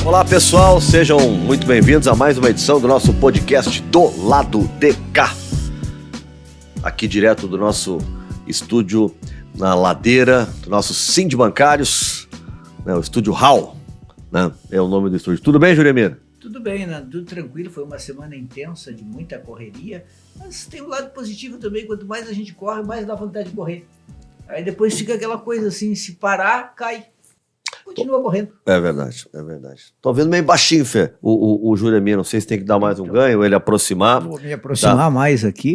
Olá pessoal, sejam muito bem-vindos a mais uma edição do nosso podcast do Lado de Cá. Aqui direto do nosso estúdio na ladeira, do nosso Sim de Bancários, né, o Estúdio Hall, né, é o nome do estúdio. Tudo bem, Juremir? Tudo bem, né? Tudo tranquilo, foi uma semana intensa, de muita correria, mas tem um lado positivo também, quanto mais a gente corre, mais dá vontade de correr. Aí depois fica aquela coisa assim, se parar, cai. Continua correndo. É verdade, é verdade. Tô vendo meio baixinho, Fê, o Juremir, não sei se tem que dar mais um ganho, ele aproximar. Vou me aproximar mais aqui,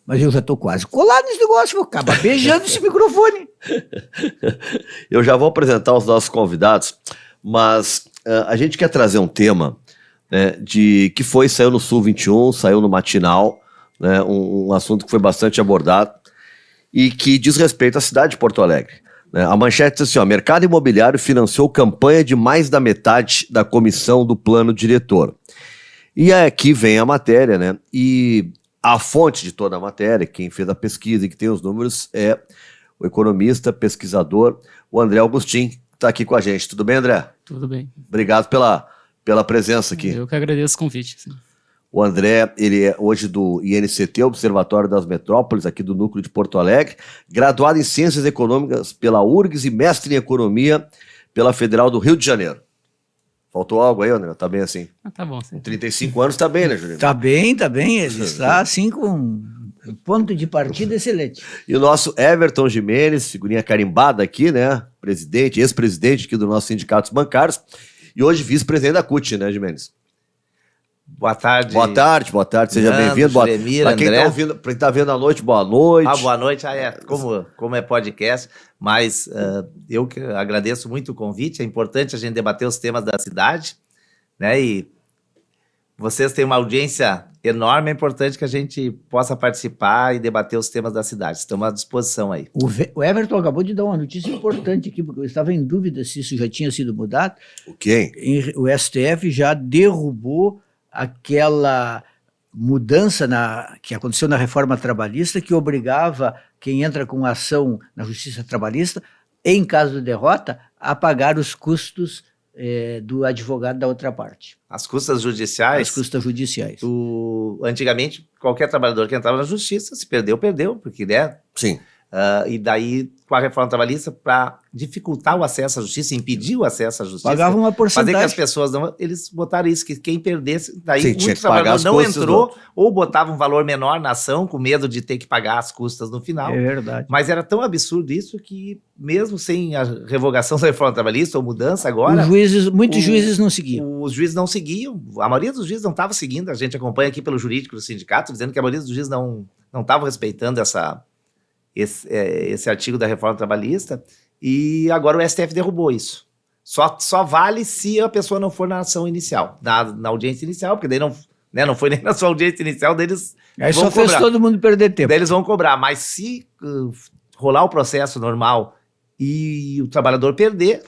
mas eu já tô quase colado nesse negócio, vou acabar beijando esse microfone. Eu já vou apresentar os nossos convidados, mas a gente quer trazer um tema, né, que saiu no Sul 21, saiu no Matinal, né, um assunto que foi bastante abordado e que diz respeito à cidade de Porto Alegre. A manchete diz assim, mercado imobiliário financiou campanha de mais da metade da comissão do plano diretor. E aqui vem a matéria, né? E a fonte de toda a matéria, quem fez a pesquisa e que tem os números, é o economista, pesquisador, o André Augustin, que está aqui com a gente. Tudo bem, André? Tudo bem. Obrigado pela presença aqui. Eu que agradeço o convite. Sim. O André, ele é hoje do INCT, Observatório das Metrópoles, aqui do Núcleo de Porto Alegre, graduado em Ciências Econômicas pela URGS e mestre em Economia pela Federal do Rio de Janeiro. Faltou algo aí, André? Tá bem assim? Tá bom. Sim. Com 35 anos tá bem, né, Juliano? Tá bem, ele está assim com um ponto de partida excelente. E o nosso Everton Jimenez, figurinha carimbada aqui, né, presidente, ex-presidente aqui do nosso Sindicatos Bancários, e hoje vice-presidente da CUT, né, Jimenez? Boa tarde. Boa tarde, seja bem-vindo. Para quem tá vendo à noite, boa noite. Boa noite, como é podcast, mas eu que agradeço muito o convite, é importante a gente debater os temas da cidade, né, e vocês têm uma audiência enorme, é importante que a gente possa participar e debater os temas da cidade, estamos à disposição aí. O Everton acabou de dar uma notícia importante aqui, porque eu estava em dúvida se isso já tinha sido mudado. O quê? O STF já derrubou aquela mudança que aconteceu na reforma trabalhista, que obrigava quem entra com ação na justiça trabalhista, em caso de derrota, a pagar os custos do advogado da outra parte. As custas judiciais? As custas judiciais. Antigamente, qualquer trabalhador que entrava na justiça, se perdeu, porque, né? Sim. E daí, com a reforma trabalhista, para dificultar o acesso à justiça, impedir o acesso à justiça, pagava uma porcentagem. Fazer que as pessoas não... Eles botaram isso, que quem perdesse, daí sim, muito trabalhador não entrou, ou botava um valor menor na ação, com medo de ter que pagar as custas no final. É verdade. Mas era tão absurdo isso que, mesmo sem a revogação da reforma trabalhista ou mudança agora... Muitos juízes não seguiam. Os juízes não seguiam, a maioria dos juízes não estava seguindo, a gente acompanha aqui pelo jurídico do sindicato, dizendo que a maioria dos juízes não estavam respeitando esse artigo da reforma trabalhista, e agora o STF derrubou isso. Só vale se a pessoa não for na ação inicial, na audiência inicial, porque daí não foi nem na sua audiência inicial, daí eles aí vão só cobrar. Fez todo mundo perder tempo. Daí eles vão cobrar, mas se rolar o processo normal e o trabalhador perder,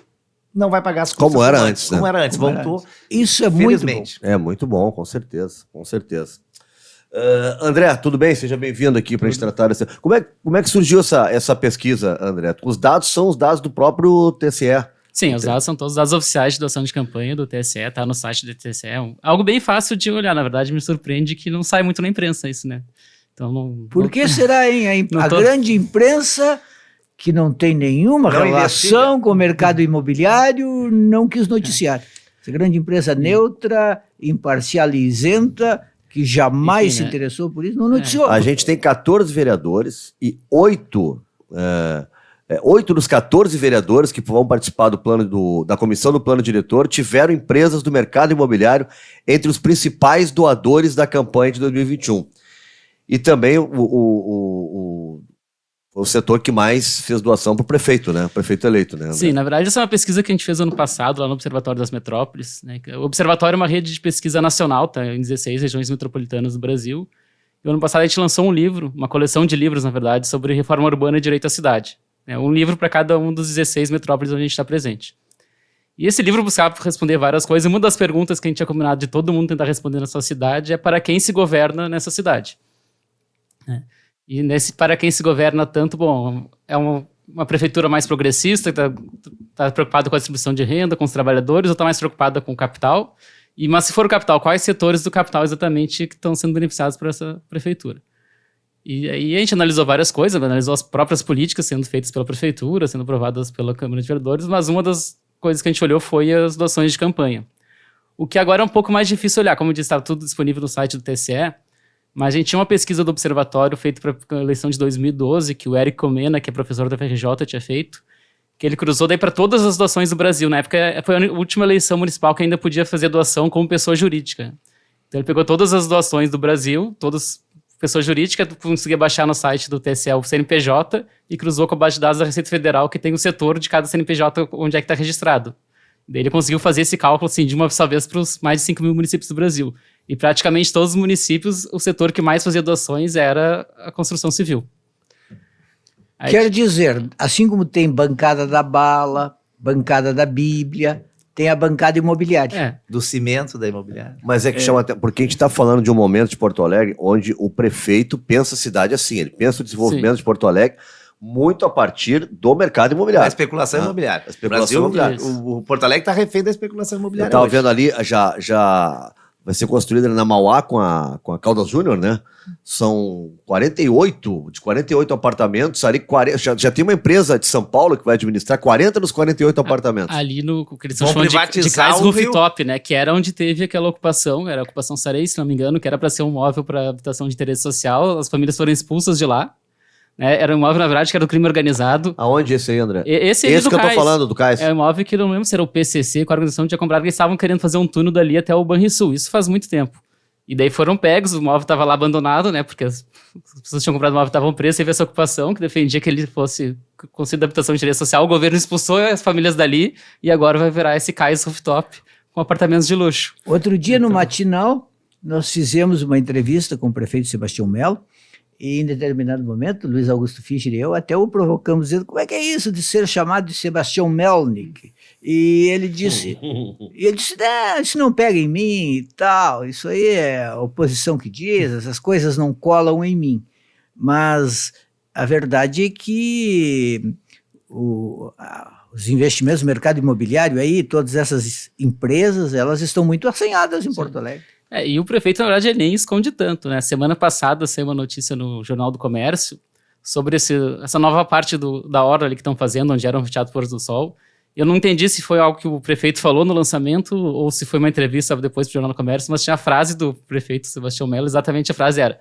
não vai pagar as custas. Como era antes, né? Como era antes, voltou. Isso é muito bom. É muito bom, com certeza, com certeza. André, tudo bem? Seja bem-vindo aqui para a gente tratar dessa... Como é que surgiu essa pesquisa, André? Os dados são os dados do próprio TSE. Sim, os dados são todos os dados oficiais de doação de campanha do TSE, tá no site do TSE. Algo bem fácil de olhar, na verdade me surpreende que não sai muito na imprensa isso, né? Então Por que será, hein? Grande imprensa, que não tem nenhuma relação com o mercado imobiliário, não quis noticiar. Essa grande imprensa neutra, imparcial e isenta, que jamais se interessou por isso, não noticiou. A gente tem 14 vereadores e 8 dos 14 vereadores que vão participar da comissão do plano diretor tiveram empresas do mercado imobiliário entre os principais doadores da campanha de 2021. E também o setor que mais fez doação para o prefeito, né? O prefeito eleito, né, André? Sim, na verdade essa é uma pesquisa que a gente fez ano passado lá no Observatório das Metrópoles, né? O Observatório é uma rede de pesquisa nacional, tá em 16 regiões metropolitanas do Brasil. E ano passado a gente lançou um livro, uma coleção de livros, na verdade, sobre reforma urbana e direito à cidade. Um livro para cada um dos 16 metrópoles onde a gente está presente. E esse livro buscava responder várias coisas. Uma das perguntas que a gente tinha combinado de todo mundo tentar responder na sua cidade é para quem se governa nessa cidade. E nesse para quem se governa tanto, bom, uma prefeitura mais progressista, que está preocupada com a distribuição de renda, com os trabalhadores, ou está mais preocupada com o capital? Mas se for o capital, quais setores do capital exatamente que estão sendo beneficiados por essa prefeitura? E aí a gente analisou várias coisas, analisou as próprias políticas sendo feitas pela prefeitura, sendo aprovadas pela Câmara de Vereadores, mas uma das coisas que a gente olhou foi as doações de campanha. O que agora é um pouco mais difícil olhar, como eu disse, estava tudo disponível no site do TSE, mas a gente tinha uma pesquisa do Observatório feita para a eleição de 2012, que o Eric Comena, que é professor da FRJ, tinha feito, que ele cruzou daí para todas as doações do Brasil. Na época foi a última eleição municipal que ainda podia fazer doação como pessoa jurídica. Então ele pegou todas as doações do Brasil, todas pessoa jurídica, conseguia baixar no site do TSE o CNPJ e cruzou com a base de dados da Receita Federal, que tem o setor de cada CNPJ onde é que está registrado. Daí ele conseguiu fazer esse cálculo assim, de uma só vez para os mais de 5 mil municípios do Brasil. E praticamente todos os municípios, o setor que mais fazia doações era a construção civil. Aí, Quer dizer, assim como tem bancada da bala, bancada da Bíblia, tem a bancada imobiliária. Do cimento da imobiliária. Mas é que chama até, porque a gente está falando de um momento de Porto Alegre onde o prefeito pensa a cidade assim, ele pensa o desenvolvimento de Porto Alegre muito a partir do mercado A imobiliário. especulação imobiliária. A especulação imobiliária. O Porto Alegre está refém da especulação Eu imobiliária. estava hoje. vendo ali, já vai ser construída na Mauá com a Caldas Júnior, né? São 48 apartamentos, ali já tem uma empresa de São Paulo que vai administrar 40 dos 48 apartamentos. ali no que eles Vão estão chamando de privatizar cais o Rio. rooftop, né? Que era onde teve aquela ocupação, era a ocupação Sarei, se não me engano, que era para ser um móvel para habitação de interesse social. As famílias foram expulsas de lá. Né? Era um imóvel, na verdade, que era do crime organizado. Aonde esse aí, André? Esse Esse do que eu tô Cais. falando, do Cais. É um imóvel que eu não lembro se era o PCC, com a organização tinha comprado, que eles estavam querendo fazer um túnel dali até o Banrisul. Isso faz muito tempo. E daí foram pegos, o imóvel estava lá abandonado, né? Porque as pessoas que tinham comprado o imóvel estavam presas, teve essa ocupação, que defendia que ele fosse concedido habitação de interesse social. O governo expulsou as famílias dali e agora vai virar esse Cais rooftop com apartamentos de luxo. Outro dia, no Matinal, nós fizemos uma entrevista com o prefeito Sebastião Melo, e em determinado momento, Luiz Augusto Fischer e eu até o provocamos, dizendo, como é que é isso de ser chamado de Sebastião Melnick? E ele disse, isso não pega em mim e tal, isso aí é a oposição que diz, essas coisas não colam em mim. Mas a verdade é que os investimentos no mercado imobiliário aí, todas essas empresas, elas estão muito assanhadas em Porto Alegre. E o prefeito, na verdade, ele nem esconde tanto, né? Semana passada saiu uma notícia no Jornal do Comércio sobre essa nova parte da orla ali que estão fazendo, onde era um Teatro Pôr do Sol. Eu não entendi se foi algo que o prefeito falou no lançamento ou se foi uma entrevista depois para o Jornal do Comércio, mas tinha a frase do prefeito Sebastião Melo, exatamente a frase era: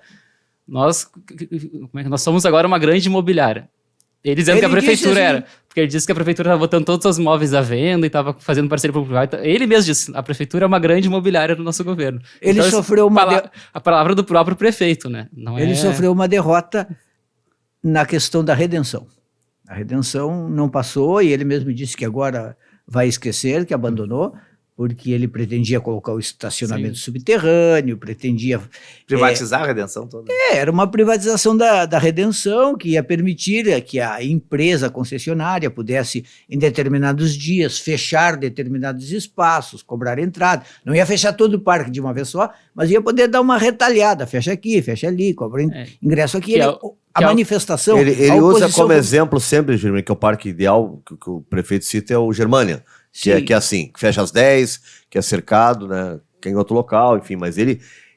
nós somos agora uma grande imobiliária. Ele dizendo que a prefeitura assim, era, porque ele disse que a prefeitura estava botando todos os imóveis à venda e estava fazendo parceria público-privada. Ele mesmo disse, a prefeitura é uma grande imobiliária do nosso governo. Ele então, sofreu a palavra do próprio prefeito, né? Ele sofreu uma derrota na questão da redenção. A redenção não passou e ele mesmo disse que agora vai esquecer, que abandonou, porque ele pretendia colocar o estacionamento subterrâneo, pretendia... Privatizar a redenção toda. Era uma privatização da redenção que ia permitir que a empresa concessionária pudesse, em determinados dias, fechar determinados espaços, cobrar entrada. Não ia fechar todo o parque de uma vez só, mas ia poder dar uma retalhada, fecha aqui, fecha ali, cobra ingresso aqui. A manifestação... Ele usa como exemplo sempre, Germânia, que é o parque ideal que o prefeito cita é o Germânia. Que é assim, que fecha às 10, que é cercado, né? Que é em outro local, enfim, mas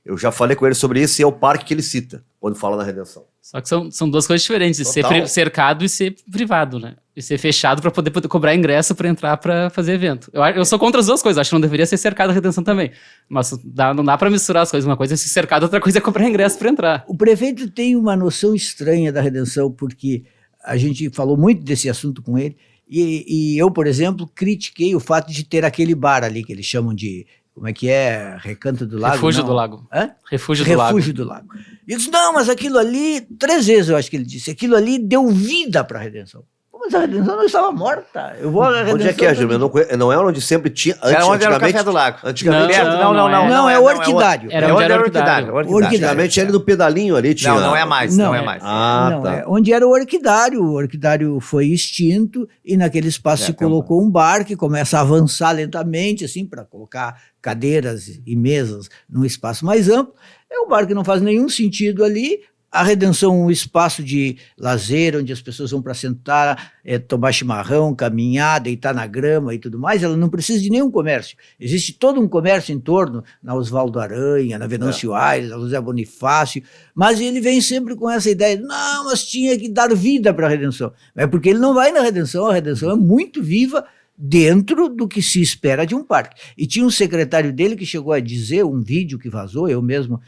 eu já falei com ele sobre isso e é o parque que ele cita, quando fala na redenção. Só que são duas coisas diferentes, de ser cercado e ser privado, né? E ser fechado para poder cobrar ingresso para entrar para fazer evento. Eu sou contra as duas coisas, acho que não deveria ser cercado a redenção também. Mas não dá para misturar as coisas, uma coisa é ser cercado, outra coisa é cobrar ingresso para entrar. O prefeito tem uma noção estranha da redenção, porque a gente falou muito desse assunto com ele, e eu, por exemplo, critiquei o fato de ter aquele bar ali, que eles chamam de, como é que é? Recanto do Lago? Refúgio do Lago. Hã? Refúgio do Lago. Refúgio do Lago. E disse, não, mas aquilo ali, 3 vezes eu acho que ele disse, aquilo ali deu vida para a redenção. Mas a redenção não estava morta. Eu vou à redenção. Onde é que é, Gilberto? Não é onde sempre tinha. Era onde era o Café do Lago. Antigamente. Não, é o Orquidário. Era onde era o Orquidário. Antigamente era do pedalinho ali. Tinha... Não é mais. Não é mais. Tá. Onde era o Orquidário. O Orquidário foi extinto e naquele espaço se colocou um bar que começa a avançar lentamente, assim, para colocar cadeiras e mesas num espaço mais amplo. É um bar que não faz nenhum sentido ali. a Redenção um espaço de lazer, onde as pessoas vão para sentar, tomar chimarrão, caminhar, deitar na grama e tudo mais, ela não precisa de nenhum comércio. Existe todo um comércio em torno, na Oswaldo Aranha, na Venâncio Aires, na José Bonifácio, mas ele vem sempre com essa ideia, não, mas tinha que dar vida para a Redenção. É porque ele não vai na Redenção, a Redenção é muito viva dentro do que se espera de um parque. E tinha um secretário dele que chegou a dizer, um vídeo que vazou, eu mesmo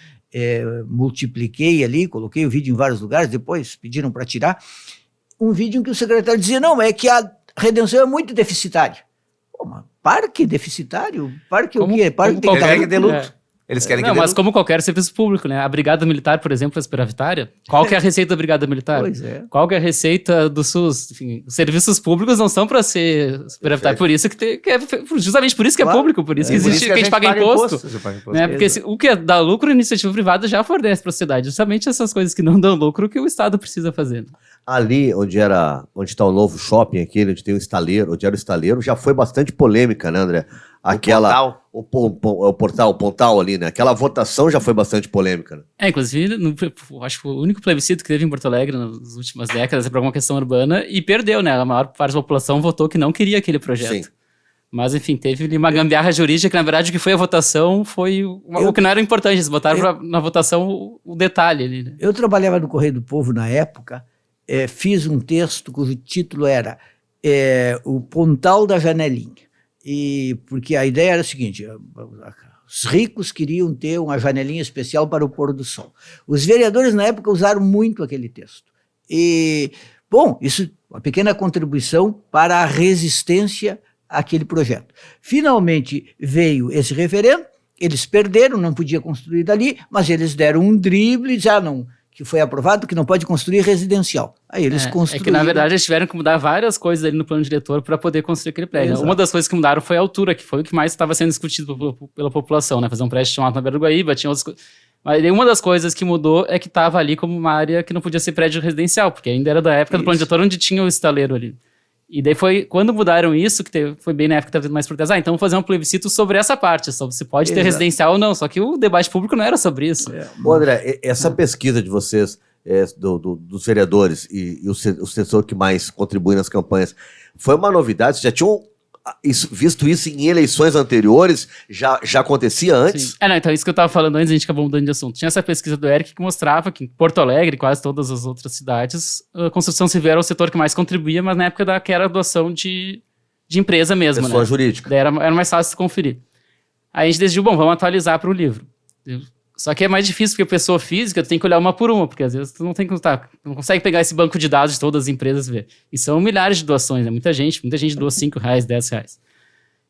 multipliquei ali, coloquei o vídeo em vários lugares, depois pediram para tirar, um vídeo em que o secretário dizia, não, é que a Redenção é muito deficitária. Pô, mas parque deficitário? Parque o quê? Parque tem que ter lucro. Eles querem que não, mas como qualquer serviço público, né? A Brigada Militar, por exemplo, é superavitária. Qual que é a receita da Brigada Militar? Pois é. Qual que é a receita do SUS? Enfim, os serviços públicos não são para ser superavitário. Por isso justamente por isso que é público, por isso que existe, que a gente paga imposto. Né? Porque o que dá lucro, a iniciativa privada já fornece para a sociedade. Justamente essas coisas que não dão lucro que o Estado precisa fazer. Ali, onde está o novo shopping, aquele onde tem o estaleiro, onde era o estaleiro, já foi bastante polêmica, né, André? O Pontal ali, né? Aquela votação já foi bastante polêmica, né? Inclusive, acho que foi o único plebiscito que teve em Porto Alegre nas últimas décadas por alguma questão urbana e perdeu, né? A maior parte da população votou que não queria aquele projeto. Sim. Mas, enfim, teve ali uma gambiarra jurídica que, na verdade, o que foi a votação foi o que não era importante. Eles botaram na votação o detalhe ali, né? Eu trabalhava no Correio do Povo na época, fiz um texto cujo título era O Pontal da Janelinha. Porque a ideia era a seguinte, os ricos queriam ter uma janelinha especial para o pôr do sol. Os vereadores na época usaram muito aquele texto. Bom, isso uma pequena contribuição para a resistência àquele projeto. Finalmente veio esse referendo, eles perderam, não podia construir dali, mas eles deram um drible e disseram, que foi aprovado, que não pode construir residencial. Aí eles construíram... É que, na verdade, eles tiveram que mudar várias coisas ali no plano diretor para poder construir aquele prédio. Exato. Uma das coisas que mudaram foi a altura, que foi o que mais estava sendo discutido pela população, né? Fazer um prédio chamado na beira do Guaíba, tinha outras coisas. Mas uma das coisas que mudou é que estava ali como uma área que não podia ser prédio residencial, porque ainda era da época do plano diretor onde tinha o estaleiro ali. E daí foi, quando mudaram isso, foi bem na época que estava mais protesto, então vamos fazer um plebiscito sobre essa parte, sobre se pode ter residencial ou não, só que o debate público não era sobre isso. André, essa pesquisa de vocês, dos vereadores e o setor que mais contribui nas campanhas, foi uma novidade? Vocês já tinham visto isso em eleições anteriores? Já acontecia antes? Sim. Não, então isso que eu estava falando antes, a gente acabou mudando de assunto. Tinha essa pesquisa do Eric que mostrava que em Porto Alegre, quase todas as outras cidades, a construção civil era o setor que mais contribuía, mas na época que era doação de empresa mesmo. Pessoa né? jurídica. Daí era mais fácil de conferir. Aí a gente decidiu, vamos atualizar para o livro. Só que é mais difícil, porque pessoa física tu tem que olhar uma por uma, porque às vezes tu não consegue pegar esse banco de dados de todas as empresas e ver. E são milhares de doações, né? Muita gente doa R$5, R$10.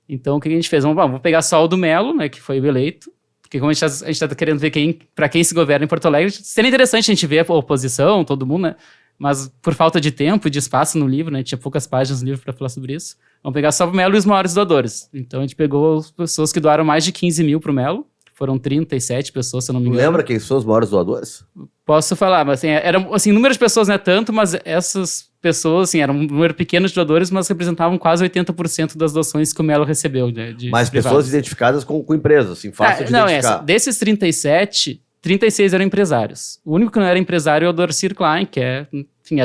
Então o que a gente fez? Vamos pegar só o do Melo, né, que foi o eleito, porque como a gente está querendo ver para quem se governa em Porto Alegre, seria interessante a gente ver a oposição, todo mundo, né? Mas por falta de tempo e de espaço no livro, né, tinha poucas páginas no livro para falar sobre isso, vamos pegar só o Melo e os maiores doadores. Então a gente pegou as pessoas que doaram mais de 15 mil para o Melo. Foram 37 pessoas, se eu não me engano. Lembra quem são os maiores doadores? Posso falar, mas assim, eram, assim, número de pessoas não é tanto, mas essas pessoas, assim, eram um número pequeno de doadores, mas representavam quase 80% das doações que o Melo recebeu. Né, mas pessoas identificadas com empresas, assim, fácil de identificar. Desses 37, 36 eram empresários. O único que não era empresário é o Dorcir Klein, que é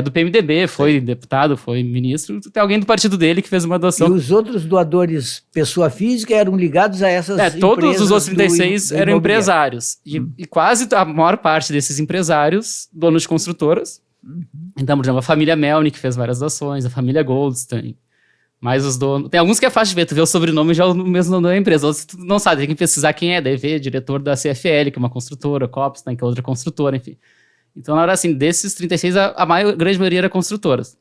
do PMDB, foi deputado, foi ministro. Tem alguém do partido dele que fez uma doação. E os outros doadores, pessoa física, eram ligados a essas empresas? Todos os outros 36 eram empresários. E quase a maior parte desses empresários, donos de construtoras. Então, por exemplo, a família Melny, que fez várias doações, a família Goldstein. Mas os donos... Tem alguns que é fácil de ver, tu vê o sobrenome já é o mesmo nome da empresa. Outros tu não sabe, tem que pesquisar quem é. Daí vê diretor da CFL, que é uma construtora, Copstein, que é outra construtora, enfim. Então, na hora assim, desses 36, a grande maioria era construtoras.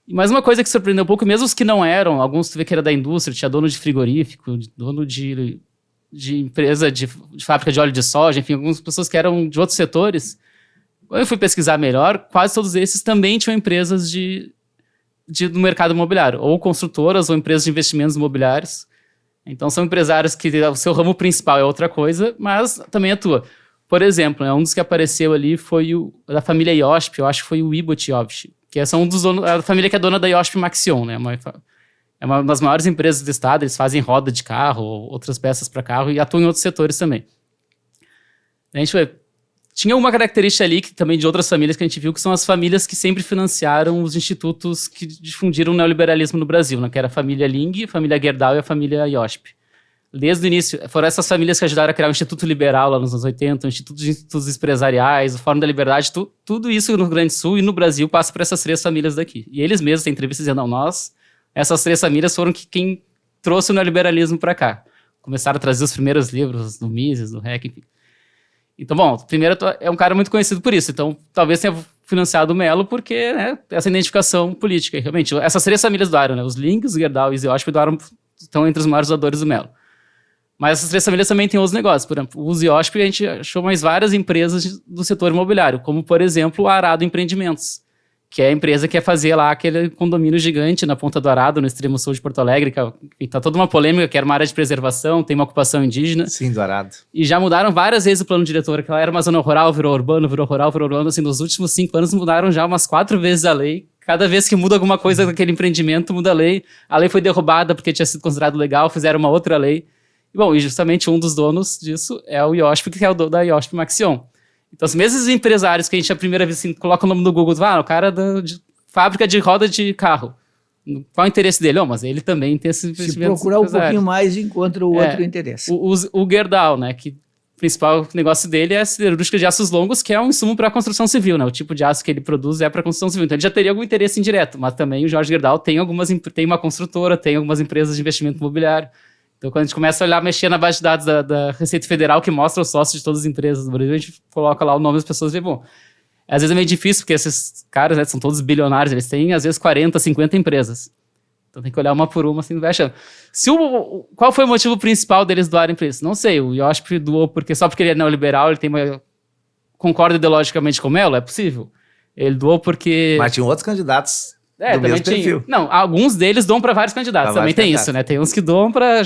Mas uma coisa que surpreendeu um pouco, mesmo os que não eram, alguns tu vê que era da indústria, tinha dono de frigorífico, dono de empresa de fábrica de óleo de soja, enfim, algumas pessoas que eram de outros setores. Quando eu fui pesquisar melhor, quase todos esses também tinham empresas do mercado imobiliário, ou construtoras ou empresas de investimentos imobiliários. Então são empresários que o seu ramo principal é outra coisa, mas também atua. Por exemplo, um dos que apareceu ali foi o da família Iosp, eu acho que foi o Ibot Iosp, que é um dos donos, a família que é dona da Iosp Maxion, né? É uma das maiores empresas do estado, eles fazem roda de carro, ou outras peças para carro, e atuam em outros setores também. A gente tinha uma característica ali, que também de outras famílias que a gente viu, que são as famílias que sempre financiaram os institutos que difundiram o neoliberalismo no Brasil, né? Que era a família Ling, a família Gerdau e a família IOSP. Desde o início, foram essas famílias que ajudaram a criar o Instituto Liberal lá nos anos 80, o Instituto de Institutos Empresariais, o Fórum da Liberdade, tudo isso no Rio Grande do Sul e no Brasil passa por essas 3 famílias daqui. E eles mesmos têm entrevistas dizendo, não, essas 3 famílias foram quem trouxe o neoliberalismo para cá. Começaram a trazer os primeiros livros do Mises, do REC, enfim. Então, bom, primeiro é um cara muito conhecido por isso, então talvez tenha financiado o Melo porque, né, essa identificação política. E, realmente, essas 3 famílias doaram, né? Os Ling, os Gerdau e os IOSP estão entre os maiores doadores do Melo. Mas essas 3 famílias também têm outros negócios. Por exemplo, os IOSP, a gente achou mais várias empresas do setor imobiliário, como, por exemplo, o Arado Empreendimentos, que é a empresa que ia fazer lá aquele condomínio gigante na Ponta do Arado, no extremo sul de Porto Alegre, que tá toda uma polêmica, que era uma área de preservação, tem uma ocupação indígena. Sim, do Arado. E já mudaram várias vezes o plano diretor, que ela era uma zona rural, virou urbano, virou rural, virou urbano. Assim, nos últimos 5 anos mudaram já umas 4 vezes a lei. Cada vez que muda alguma coisa daquele empreendimento, muda a lei. A lei foi derrubada porque tinha sido considerado legal, fizeram uma outra lei. E, bom, e justamente um dos donos disso é o IOSP, que é o dono da IOSP Maxion. Então, os mesmos empresários que a gente, a primeira vez, assim, coloca o nome no Google, o cara de fábrica de roda de carro. Qual é o interesse dele? Mas ele também tem esse investimento. Se procurar um pouquinho mais, encontra o outro interesse. O Gerdau, né, que o principal negócio dele é a siderúrgica de aços longos, que é um insumo para a construção civil, né? O tipo de aço que ele produz é para a construção civil. Então, ele já teria algum interesse indireto, mas também o Jorge Gerdau tem uma construtora, tem algumas empresas de investimento imobiliário. Então, quando a gente começa a olhar, mexer na base de dados da Receita Federal, que mostra os sócios de todas as empresas do Brasil, a gente coloca lá o nome das pessoas e vê, bom, às vezes é meio difícil, porque esses caras, né, são todos bilionários, eles têm, às vezes, 40, 50 empresas. Então, tem que olhar uma por uma, assim, vai achando. Qual foi o motivo principal deles doarem para isso? Não sei, o IOSP doou só porque ele é neoliberal, ele tem concorda ideologicamente com o Melo? É possível. Ele doou porque... Mas tinham outros candidatos... também mesmo tinha. perfil. Não, alguns deles dão para vários candidatos. Também tem isso, né? Tem uns que dão para...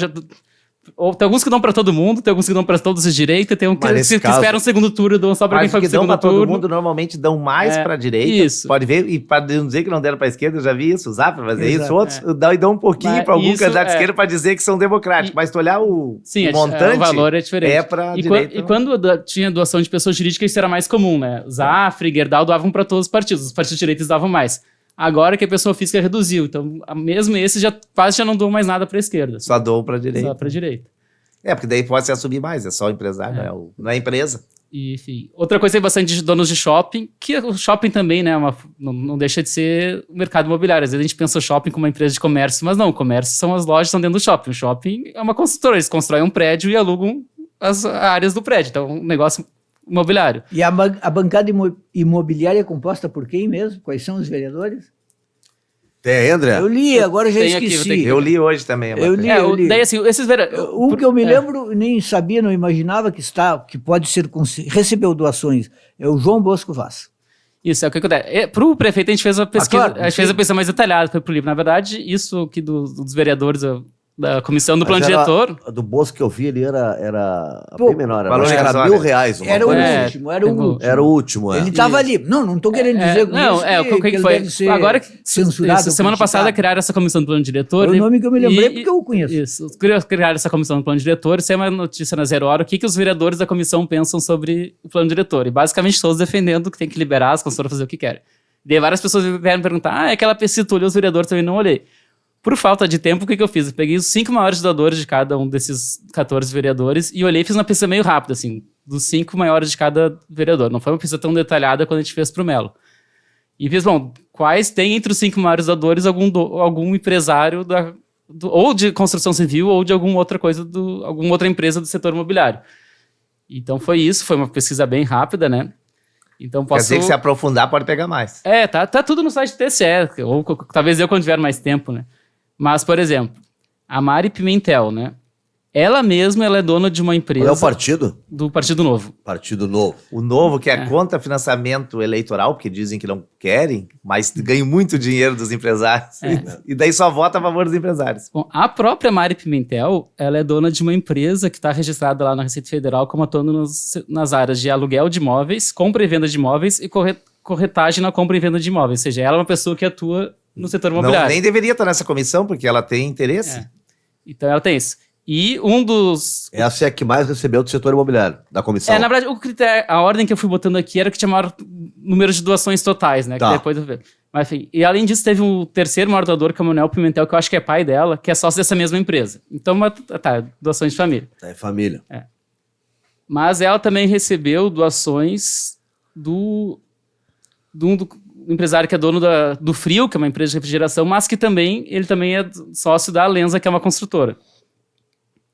Tem alguns que dão para todo mundo, tem alguns que dão para todos os direitos, tem uns que esperam um segundo turno e dão só para quem foi pro segundo turno. Mas que dão para todo mundo normalmente dão mais para a direita. Isso. Pode ver, e para não dizer que não deram para a esquerda, eu já vi isso, usar para fazer isso. Outros dão um pouquinho para algum candidato de esquerda para dizer que são democráticos. Mas tu olhar o montante... o valor é diferente. É para a direita. E quando tinha doação de pessoas jurídicas, isso era mais comum, né? Zafre, Gerdau doavam para todos os partidos. Os partidos direitos davam mais. Agora que a pessoa física reduziu. Então, mesmo esses quase já não doam mais nada para a esquerda. Só doam para a direita. Só para a direita. Porque daí pode se assumir mais, é só empresário, não é empresa. E, enfim, outra coisa é bastante de donos de shopping, que o shopping também, né, não deixa de ser o mercado imobiliário. Às vezes a gente pensa o shopping como uma empresa de comércio, mas não, o comércio são as lojas que estão dentro do shopping. O shopping é uma construtora, eles constroem um prédio e alugam as áreas do prédio, então é um negócio imobiliário. E a bancada imobiliária é composta por quem mesmo? Quais são os vereadores? Tem, André? Eu li, agora já esqueci. Eu li hoje também. Eu li. Daí, assim, esses O que eu me lembro, nem sabia, não imaginava que pode ser, recebeu doações, é o João Bosco Vaz. Isso, é o que acontece. Para o prefeito, a gente fez a pesquisa, claro, a gente fez a pesquisa mais detalhada, foi pro livro. Na verdade, isso aqui dos vereadores da comissão do plano diretor... Do Bosco que eu vi, ele era Pô, bem menor. valor Era R$1.000. Era o último. Era o último, Ele estava ali. Não estou querendo dizer que ele foi? deve ser Agora, censurado. Semana passada criaram essa comissão do plano diretor. Foi o nome que eu me lembrei porque eu conheço. Isso, criaram essa comissão do plano diretor, isso é uma notícia na Zero Hora, o que os vereadores da comissão pensam sobre o plano diretor. E basicamente todos defendendo que tem que liberar as construtoras fazer o que querem. Daí várias pessoas vieram perguntar, é aquela pesquisa, tu olhou os vereadores, também não olhei. Por falta de tempo, o que eu fiz? Eu peguei os 5 maiores doadores de cada um desses 14 vereadores e olhei e fiz uma pesquisa meio rápida, assim, dos 5 maiores de cada vereador. Não foi uma pesquisa tão detalhada quando a gente fez pro Melo. E fiz, quais tem entre os 5 maiores doadores algum empresário ou de construção civil ou de alguma outra alguma outra empresa do setor imobiliário. Então foi isso, foi uma pesquisa bem rápida, né? Então Quer dizer que se aprofundar pode pegar mais. Tá tudo no site do TCE, ou talvez eu quando tiver mais tempo, né? Mas, por exemplo, a Mari Pimentel, né? Ela mesma é dona de uma empresa... Qual é o partido? Do Partido Novo. Partido Novo. O Novo, que é contra financiamento eleitoral, porque dizem que não querem, mas ganham muito dinheiro dos empresários. E daí só vota a favor dos empresários. Bom, a própria Mari Pimentel, ela é dona de uma empresa que está registrada lá na Receita Federal como atuando nas áreas de aluguel de imóveis, compra e venda de imóveis e corretagem na compra e venda de imóveis. Ou seja, ela é uma pessoa que atua no setor imobiliário. Nem deveria estar nessa comissão, porque ela tem interesse. Então ela tem isso. E um dos... Essa é a que mais recebeu do setor imobiliário, da comissão. na verdade, o critério, a ordem que eu fui botando aqui era que tinha maior número de doações totais, né? Tá. Que depois eu vejo. Mas, enfim, e além disso, teve um terceiro maior doador, que é o Manuel Pimentel, que eu acho que é pai dela, que é sócio dessa mesma empresa. Então, doações de família. É família. Mas ela também recebeu doações do empresário que é dono do Frio, que é uma empresa de refrigeração, mas que ele também é sócio da Alenza, que é uma construtora.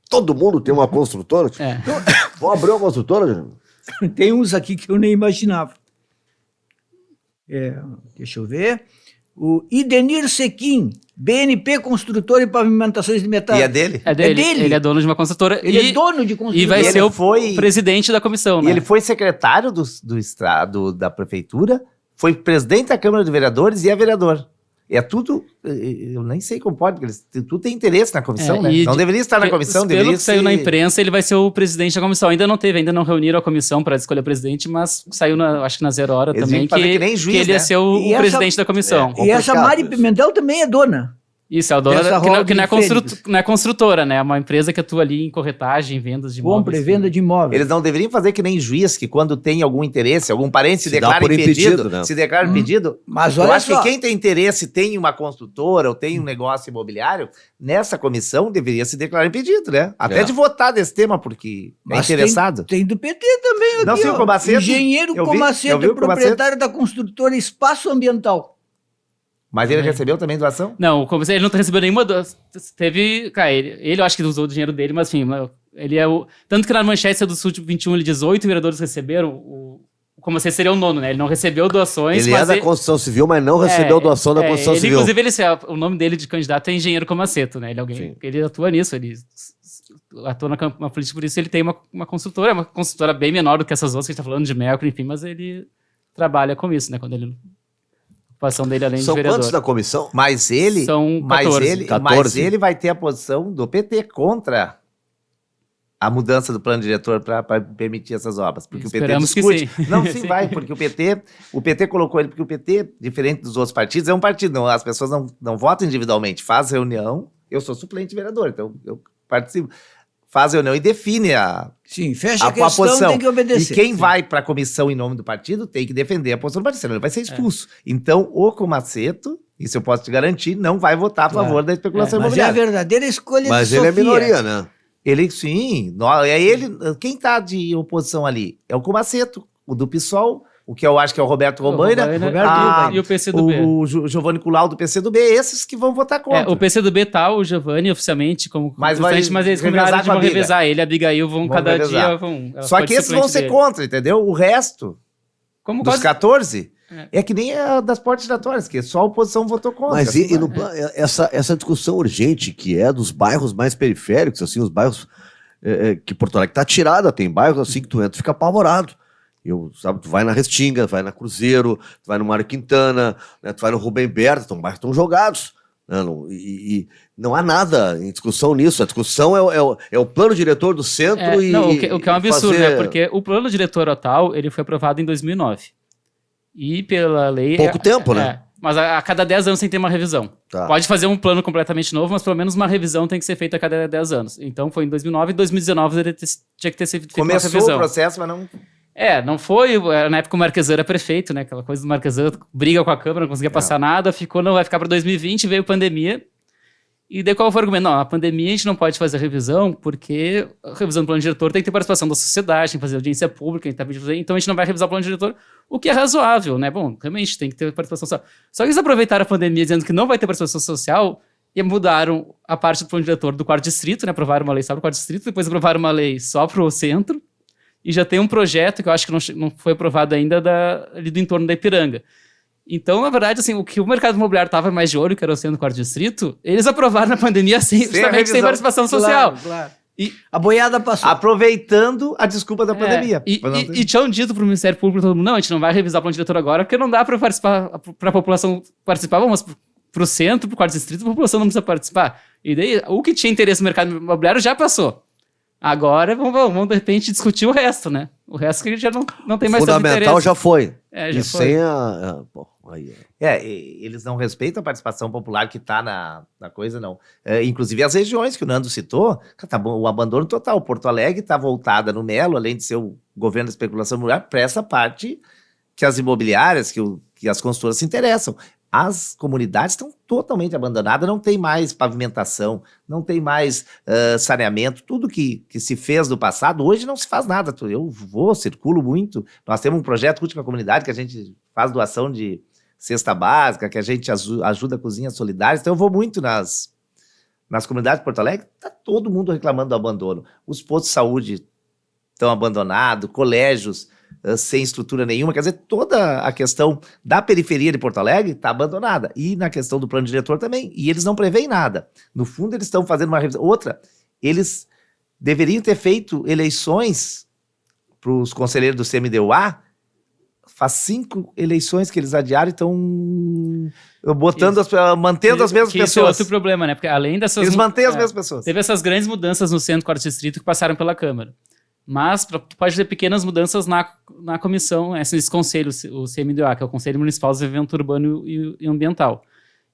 Todo mundo tem uma construtora? É. Vamos abrir uma construtora, gente? Tem uns aqui que eu nem imaginava. Deixa eu ver. O Idenir Sequim, BNP Construtor e Pavimentações de Metal. E é dele? É dele. É dele? Ele é dono de uma construtora. Ele é dono de construtora. E vai E ser ele o foi- presidente da comissão, E né? ele foi secretário da prefeitura, foi presidente da Câmara de Vereadores e é vereador. É tudo, eu nem sei como pode, porque tudo tem interesse na comissão, né? E Não deveria estar na comissão, pelo deveria que saiu ser... na imprensa, ele vai ser o presidente da comissão. Ainda não reuniram a comissão para escolher o presidente, mas saiu, acho que na 0 hora Eles também, iam fazer que nem juiz, ele ia né? ser o E essa- presidente da comissão. E essa complicado Mari isso. Pimentel também é dona. Isso, é a dona Dessa que roda não é de Fênix. não é construtora, né? É uma empresa que atua ali em corretagem, vendas de imóveis. Compra e venda de imóveis. Eles não deveriam fazer que nem juiz, que quando tem algum interesse, algum parente se Se dá declara por impedido, impedido, né? se declara impedido. Mas Eu olha acho só. que quem tem interesse, tem uma construtora ou tem um negócio imobiliário, nessa comissão deveria se declarar impedido, né? Até É. de votar desse tema, porque Mas é interessado. Tem do PT também aqui, Não, sim, o ó. Comaceto. Engenheiro Eu vi Comaceto, o Comaceto. proprietário da construtora Espaço Ambiental. Mas ele recebeu também doação? Não, como ele não recebeu nenhuma. Teve. Cara, ele eu acho que usou o dinheiro dele, mas enfim, ele é o. Tanto que na manchete do Sul 21 ele diz 8 vereadores receberam. Como se seria o nono, né? Ele não recebeu doações. Ele é mas da construção civil, mas não recebeu doação da construção civil. Inclusive, o nome dele de candidato é Engenheiro Comaceto, né? Ele atua nisso, ele atua na política, por isso ele tem uma construtora, é uma construtora bem menor do que essas outras que a gente tá falando de Mercury, enfim, mas ele trabalha com isso, né? Quando ele. A ocupação dele além São de vereador. quantos da comissão? Mas ele, São mas 14. ele, 14. mas ele vai ter a posição do PT contra a mudança do plano diretor para permitir essas obras, porque Esperamos o PT que discute. sim. Não, sim Sim. vai, porque o PT colocou ele, porque o PT, diferente dos outros partidos, é um partido, não, as pessoas não votam individualmente, faz reunião, eu sou suplente de vereador, então eu participo, faz reunião e define a Sim, fecha a a questão, posição. tem que obedecer. E quem vai para a comissão em nome do partido tem que defender a posição do partido, senão ele vai ser expulso. Então, o Comaceto, isso eu posso te garantir, não vai votar a favor da especulação Mas é a imobiliária. verdadeira escolha Mas de ele é Sofia. minoria, né? Ele, sim, é ele. Quem tá de oposição ali? É o Comaceto, o do PSOL, o que eu acho que é o Roberto Robaina, E o PCdoB. o Giovanni Culau do PCdoB, esses que vão votar contra. O PCdoB tá, o Giovanni oficialmente como Mas presidente, mas eles revezar combinaram de com a vão Bíblia. revezar ele, a Abigail vão cada revezar. dia vão. ela Só pode que ser esses vão suplente ser dele. contra, entendeu? O resto Como dos quase 14 é que nem a das portas giratórias, que só a oposição votou contra. Mas assim, essa discussão urgente que é dos bairros mais periféricos, assim, os bairros que Porto Alegre tá tirada, tem bairros assim que tu entra e fica apavorado. Tu vai na Restinga, vai na Cruzeiro, tu vai no Mário Quintana, né, tu vai no Rubem Berta, são bairros que estão jogados. Né, e não há nada em discussão nisso. A discussão é o plano diretor do centro o que é um absurdo, fazer né? Porque o plano diretor atual, ele foi aprovado em 2009. E pela lei... Pouco tempo, né? Mas a cada 10 anos tem que ter uma revisão. Tá. Pode fazer um plano completamente novo, mas pelo menos uma revisão tem que ser feita a cada 10 anos. Então foi em 2009 e 2019 ele tinha que ter sido feita uma Começou revisão. o processo, mas não... Não foi. Na época o Marquesan era prefeito, né? Aquela coisa do Marquesan, briga com a Câmara, não conseguia passar nada, vai ficar para 2020, veio pandemia. E daí qual foi o argumento? Não, a pandemia a gente não pode fazer revisão, porque a revisão do plano diretor tem que ter participação da sociedade, tem que fazer audiência pública, então a gente não vai revisar o plano diretor, o que é razoável, né? Bom, realmente tem que ter participação social. Só que eles aproveitaram a pandemia dizendo que não vai ter participação social e mudaram a parte do plano diretor do quarto distrito, né? Aprovaram uma lei só para o quarto distrito, depois aprovaram uma lei só para o centro, e já tem um projeto que eu acho que não foi aprovado ainda ali do entorno da Ipiranga. Então, na verdade, assim, o que o mercado imobiliário estava mais de olho, que era o centro do quarto distrito, eles aprovaram na pandemia justamente sem participação social. Claro. E, A boiada passou. Aproveitando a desculpa da pandemia. E tinham dito para o Ministério Público, todo mundo, não, a gente não vai revisar o plano diretor agora, porque não dá para a população participar, vamos para o centro, para o quarto distrito, a população não precisa participar. E daí, o que tinha interesse no mercado imobiliário já passou. Agora vamos de repente discutir o resto, né? O resto que a gente já não tem mais tanto Fundamental interesse. já foi. É, já E foi. sem pô, aí, Eles não respeitam a participação popular que está na coisa, não. Inclusive as regiões que o Nando citou, tá bom, o abandono total. Porto Alegre está voltada no Melo, além de ser o governo da especulação imobiliária, para essa parte que as imobiliárias, que as consultoras se interessam. As comunidades estão totalmente abandonadas, não tem mais pavimentação, não tem mais saneamento, tudo que se fez no passado, hoje não se faz nada. Eu circulo muito, nós temos um projeto Última Comunidade, que a gente faz doação de cesta básica, que a gente ajuda cozinhas solidárias, então eu vou muito nas comunidades de Porto Alegre, está todo mundo reclamando do abandono. Os postos de saúde estão abandonados, colégios sem estrutura nenhuma, quer dizer, toda a questão da periferia de Porto Alegre está abandonada, e na questão do plano diretor também, e eles não preveem nada. No fundo, eles estão fazendo uma revisão. Outra, eles deveriam ter feito eleições para os conselheiros do CMDUA, faz 5 eleições que eles adiaram e estão mantendo as mesmas pessoas. Isso é outro problema, né? Porque além dessas... Eles mantêm as mesmas pessoas. Teve essas grandes mudanças no centro, quarto distrito, que passaram pela Câmara. Mas tu pode ter pequenas mudanças na comissão, esse conselho, o CMDA, que é o Conselho Municipal de Desenvolvimento Urbano e Ambiental.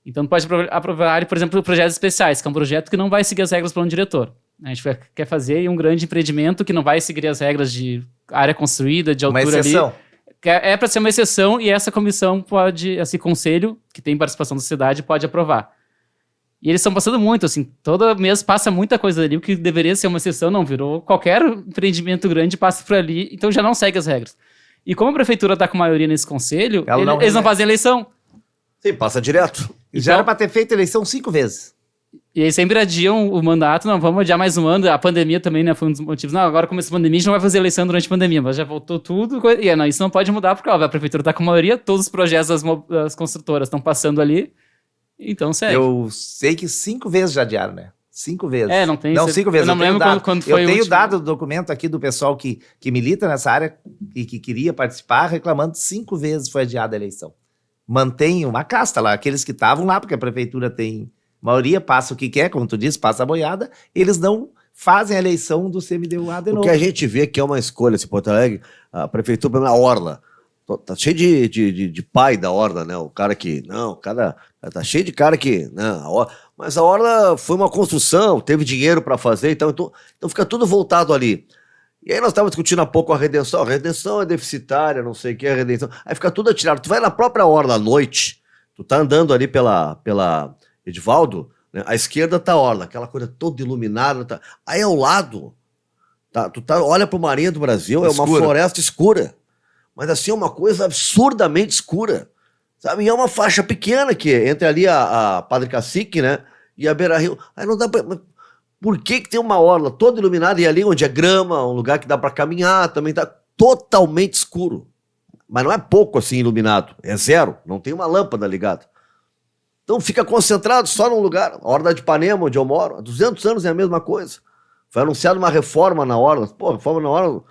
Então tu pode aprovar, por exemplo, projetos especiais, que é um projeto que não vai seguir as regras do plano diretor. A gente quer fazer um grande empreendimento que não vai seguir as regras de área construída, de altura ali. Uma exceção. É para ser uma exceção, e essa comissão esse conselho, que tem participação da sociedade, pode aprovar. E eles estão passando muito, assim, todo mês passa muita coisa ali, o que deveria ser uma exceção, não virou. Qualquer empreendimento grande passa por ali, então já não segue as regras. E como a prefeitura está com maioria nesse conselho, eles não fazem eleição. Sim, passa direto. E já era para ter feito eleição 5 vezes. E aí sempre adiam o mandato, não, vamos adiar mais um ano, a pandemia também, né, foi um dos motivos. Não, agora começou a pandemia, a gente não vai fazer eleição durante a pandemia, mas já voltou tudo, e não, isso não pode mudar, porque a prefeitura está com maioria, todos os projetos das construtoras estão passando ali, então segue. Eu sei que 5 vezes já adiaram, né? 5 vezes. Não tem... Não, 5 vezes. Eu não lembro quando foi eu tenho dado o documento aqui do pessoal que milita nessa área e que queria participar, reclamando 5 vezes foi adiada a eleição. Mantém uma casta lá, aqueles que estavam lá, porque a prefeitura tem... maioria passa o que quer, como tu disse, passa a boiada, eles não fazem a eleição do CMDUA de novo. O que a gente vê que é uma escolha, esse Porto Alegre, a prefeitura, a Orla, tá cheio de pai da Orla, né? O cara que, não, o cara tá cheio de cara que, não, mas a Orla foi uma construção, teve dinheiro para fazer, então fica tudo voltado ali. E aí nós estávamos discutindo há pouco a redenção é deficitária, não sei o que é a redenção, aí fica tudo atirado. Tu vai na própria Orla à noite, tu tá andando ali pela Edivaldo, né? À esquerda tá a Orla, aquela coisa toda iluminada, tá. Aí ao lado, olha pro Marinha do Brasil, é uma floresta escura, mas assim é uma coisa absurdamente escura, sabe? E é uma faixa pequena que entre ali a Padre Cacique, né, e a Beira Rio, aí não dá pra... Por que tem uma orla toda iluminada e ali onde é grama, um lugar que dá pra caminhar, também tá totalmente escuro, mas não é pouco assim iluminado, é zero, não tem uma lâmpada ligada. Então fica concentrado só num lugar. A Orla de Ipanema, onde eu moro, há 200 anos é a mesma coisa. Foi anunciada uma reforma na Orla. Pô, reforma na Orla,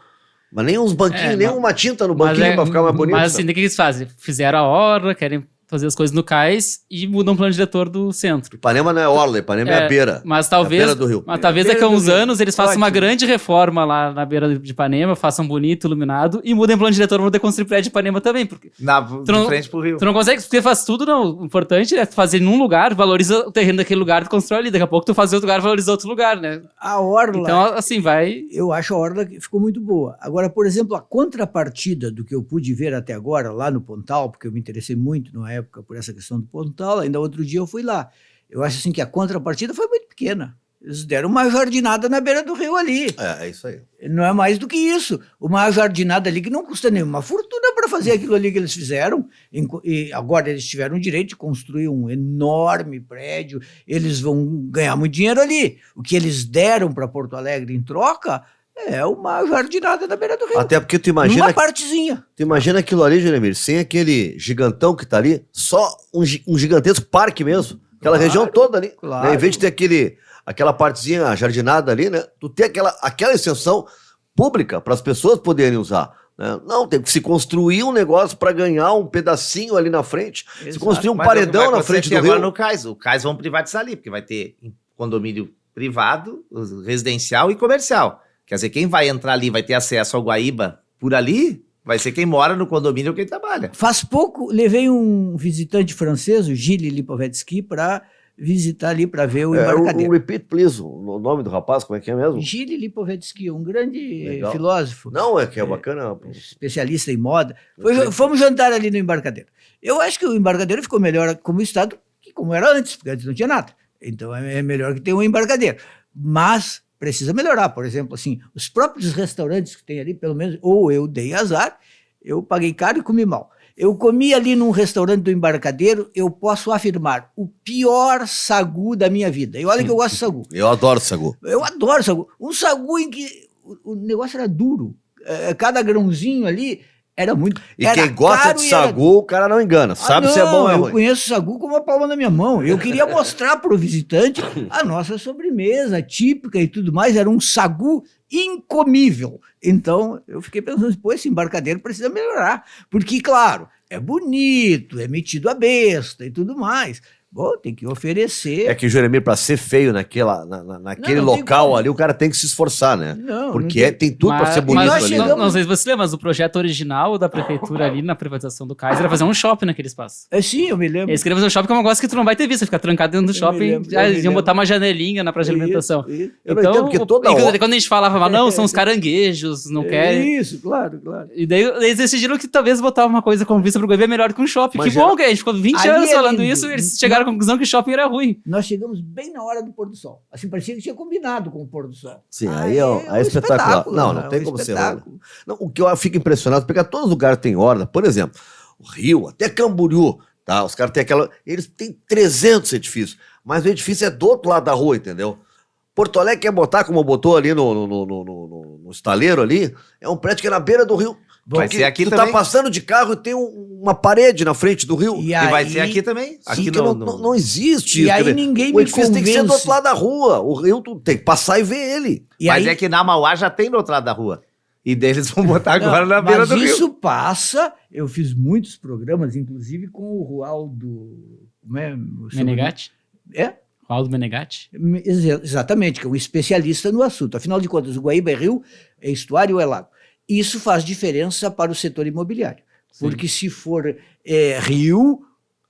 mas nem uns banquinhos, nem uma tinta no banquinho para ficar mais bonito. Mas assim, o que eles fazem? Fizeram a Orla, querem fazer as coisas no cais e mudam o plano diretor do centro. Ipanema não é Orla, Ipanema é a beira. Mas talvez, é a beira do rio. Mas talvez daqui a uns anos eles façam uma grande reforma lá na beira de Ipanema, façam bonito, iluminado, e mudem o plano diretor, vão ter que construir prédio de Ipanema também. Porque de frente pro rio. Tu não consegue, porque faz tudo, não. O importante é fazer num lugar, valoriza o terreno daquele lugar e constrói ali. Daqui a pouco tu faz outro lugar, valoriza outro lugar, né? A Orla... Então, assim, vai... Eu acho a Orla que ficou muito boa. Agora, por exemplo, a contrapartida do que eu pude ver até agora, lá no Pontal, porque eu me interessei muito na época por essa questão do Pontal, ainda outro dia eu fui lá. Eu acho assim que a contrapartida foi muito pequena. Eles deram uma jardinada na beira do rio ali. É isso aí. Não é mais do que isso. Uma jardinada ali que não custa nenhuma fortuna para fazer aquilo ali que eles fizeram. E agora eles tiveram o direito de construir um enorme prédio. Eles vão ganhar muito dinheiro ali. O que eles deram para Porto Alegre em troca é uma jardinada na beira do rio. Até porque tu imagina... Uma partezinha. Tu imagina aquilo ali, Jeremir, sem aquele gigantão que tá ali, só um gigantesco parque mesmo. Aquela região toda ali. Claro. Né? Em vez de ter aquela partezinha jardinada ali, né? Tu tem aquela extensão pública para as pessoas poderem usar. Né? Não, tem que se construir um negócio para ganhar um pedacinho ali na frente. Exato. Se construir um paredão na frente do rio. Agora no cais. O cais vão privatizar ali, porque vai ter condomínio privado, residencial e comercial. Quer dizer, quem vai entrar ali vai ter acesso ao Guaíba por ali, vai ser quem mora no condomínio ou quem trabalha. Faz pouco, levei um visitante francês, o Gilles Lipovetsky, para visitar ali, para ver o embarcadero. Repeat, please, o nome do rapaz, como é que é mesmo? Gilles Lipovetsky, um grande Legal. filósofo. Não, é que é bacana. Especialista em moda. Fomos jantar ali no embarcadero. Eu acho que o embarcadero ficou melhor como estado que como era antes, porque antes não tinha nada. Então é melhor que ter um embarcadero. Mas precisa melhorar. Por exemplo, assim, os próprios restaurantes que tem ali, pelo menos, ou eu dei azar, eu paguei caro e comi mal. Eu comi ali num restaurante do embarcadero, eu posso afirmar, o pior sagu da minha vida. E olha que eu gosto de sagu. Eu adoro sagu. Eu adoro sagu. Um sagu em que o negócio era duro. Cada grãozinho ali era muito... E era quem gosta caro de e era- sagu, o cara não engana. Sabe se é bom ou é eu ruim. conheço sagu como a palma da minha mão. Eu queria mostrar para o visitante a nossa sobremesa típica e tudo mais. Era um sagu incomível. Então, eu fiquei pensando, pô, esse embarcadero precisa melhorar. Porque, claro, é bonito, é metido a besta e tudo mais. Bom, tem que oferecer. É que, Jeremir, pra ser feio naquele Não tem local como. ali, o cara tem que se esforçar, né? Não, Porque não tem tudo pra ser bonito nós ali. chegamos- Não sei se você lembra, mas o projeto original da prefeitura ali na privatização do Cais era fazer um shopping naquele espaço. Sim, eu me lembro. Eles queriam fazer um shopping que é um negócio que tu não vai ter visto, ficar trancado dentro do Eu me shopping. lembro, Já eu me eles iam lembro. botar uma janelinha na praça de alimentação. Isso. Eu não entendo que toda hora- quando a gente falava, não, são os caranguejos, não querem. Isso, claro, claro. E daí eles decidiram que talvez botar uma coisa como vista pro governo é melhor que um shopping. Mas Que bom que a gente ficou 20 Ali anos é falando lindo. isso e eles chegaram à conclusão que shopping era ruim. Nós chegamos bem na hora do pôr do sol. Assim, parecia que tinha combinado com o pôr do sol. Sim, aí é espetacular. Não tem como ser ruim. Não, o que eu fico impressionado, porque todos os lugares têm horda. Por exemplo, o Rio, até Camboriú, tá? Os caras têm aquela... Eles têm 300 edifícios, mas o edifício é do outro lado da rua, entendeu? Porto Alegre quer botar, como botou ali no estaleiro ali, é um prédio que é na beira do rio. Vai Porque ser aqui tu também. tá passando de carro e tem uma parede na frente do rio. E E vai aí- ser aqui também. Sim, Aqui que não existe. E isso, aí quer dizer, ninguém o me edifício tem que ser do convence. outro lado da rua. O rio tu tem que passar e ver ele. E Mas aí, é que na Mauá já tem do outro lado da rua. E deles vão botar agora Não, na beira mas do rio. isso passa. Eu fiz muitos programas, inclusive com o Rualdo. Como é? O seu- Menegatti? É? Aldo Menegatti? Exatamente, que é um especialista no assunto. Afinal de contas, o Guaíba é rio, é estuário ou é lago? Isso faz diferença para o setor imobiliário. Porque se for rio,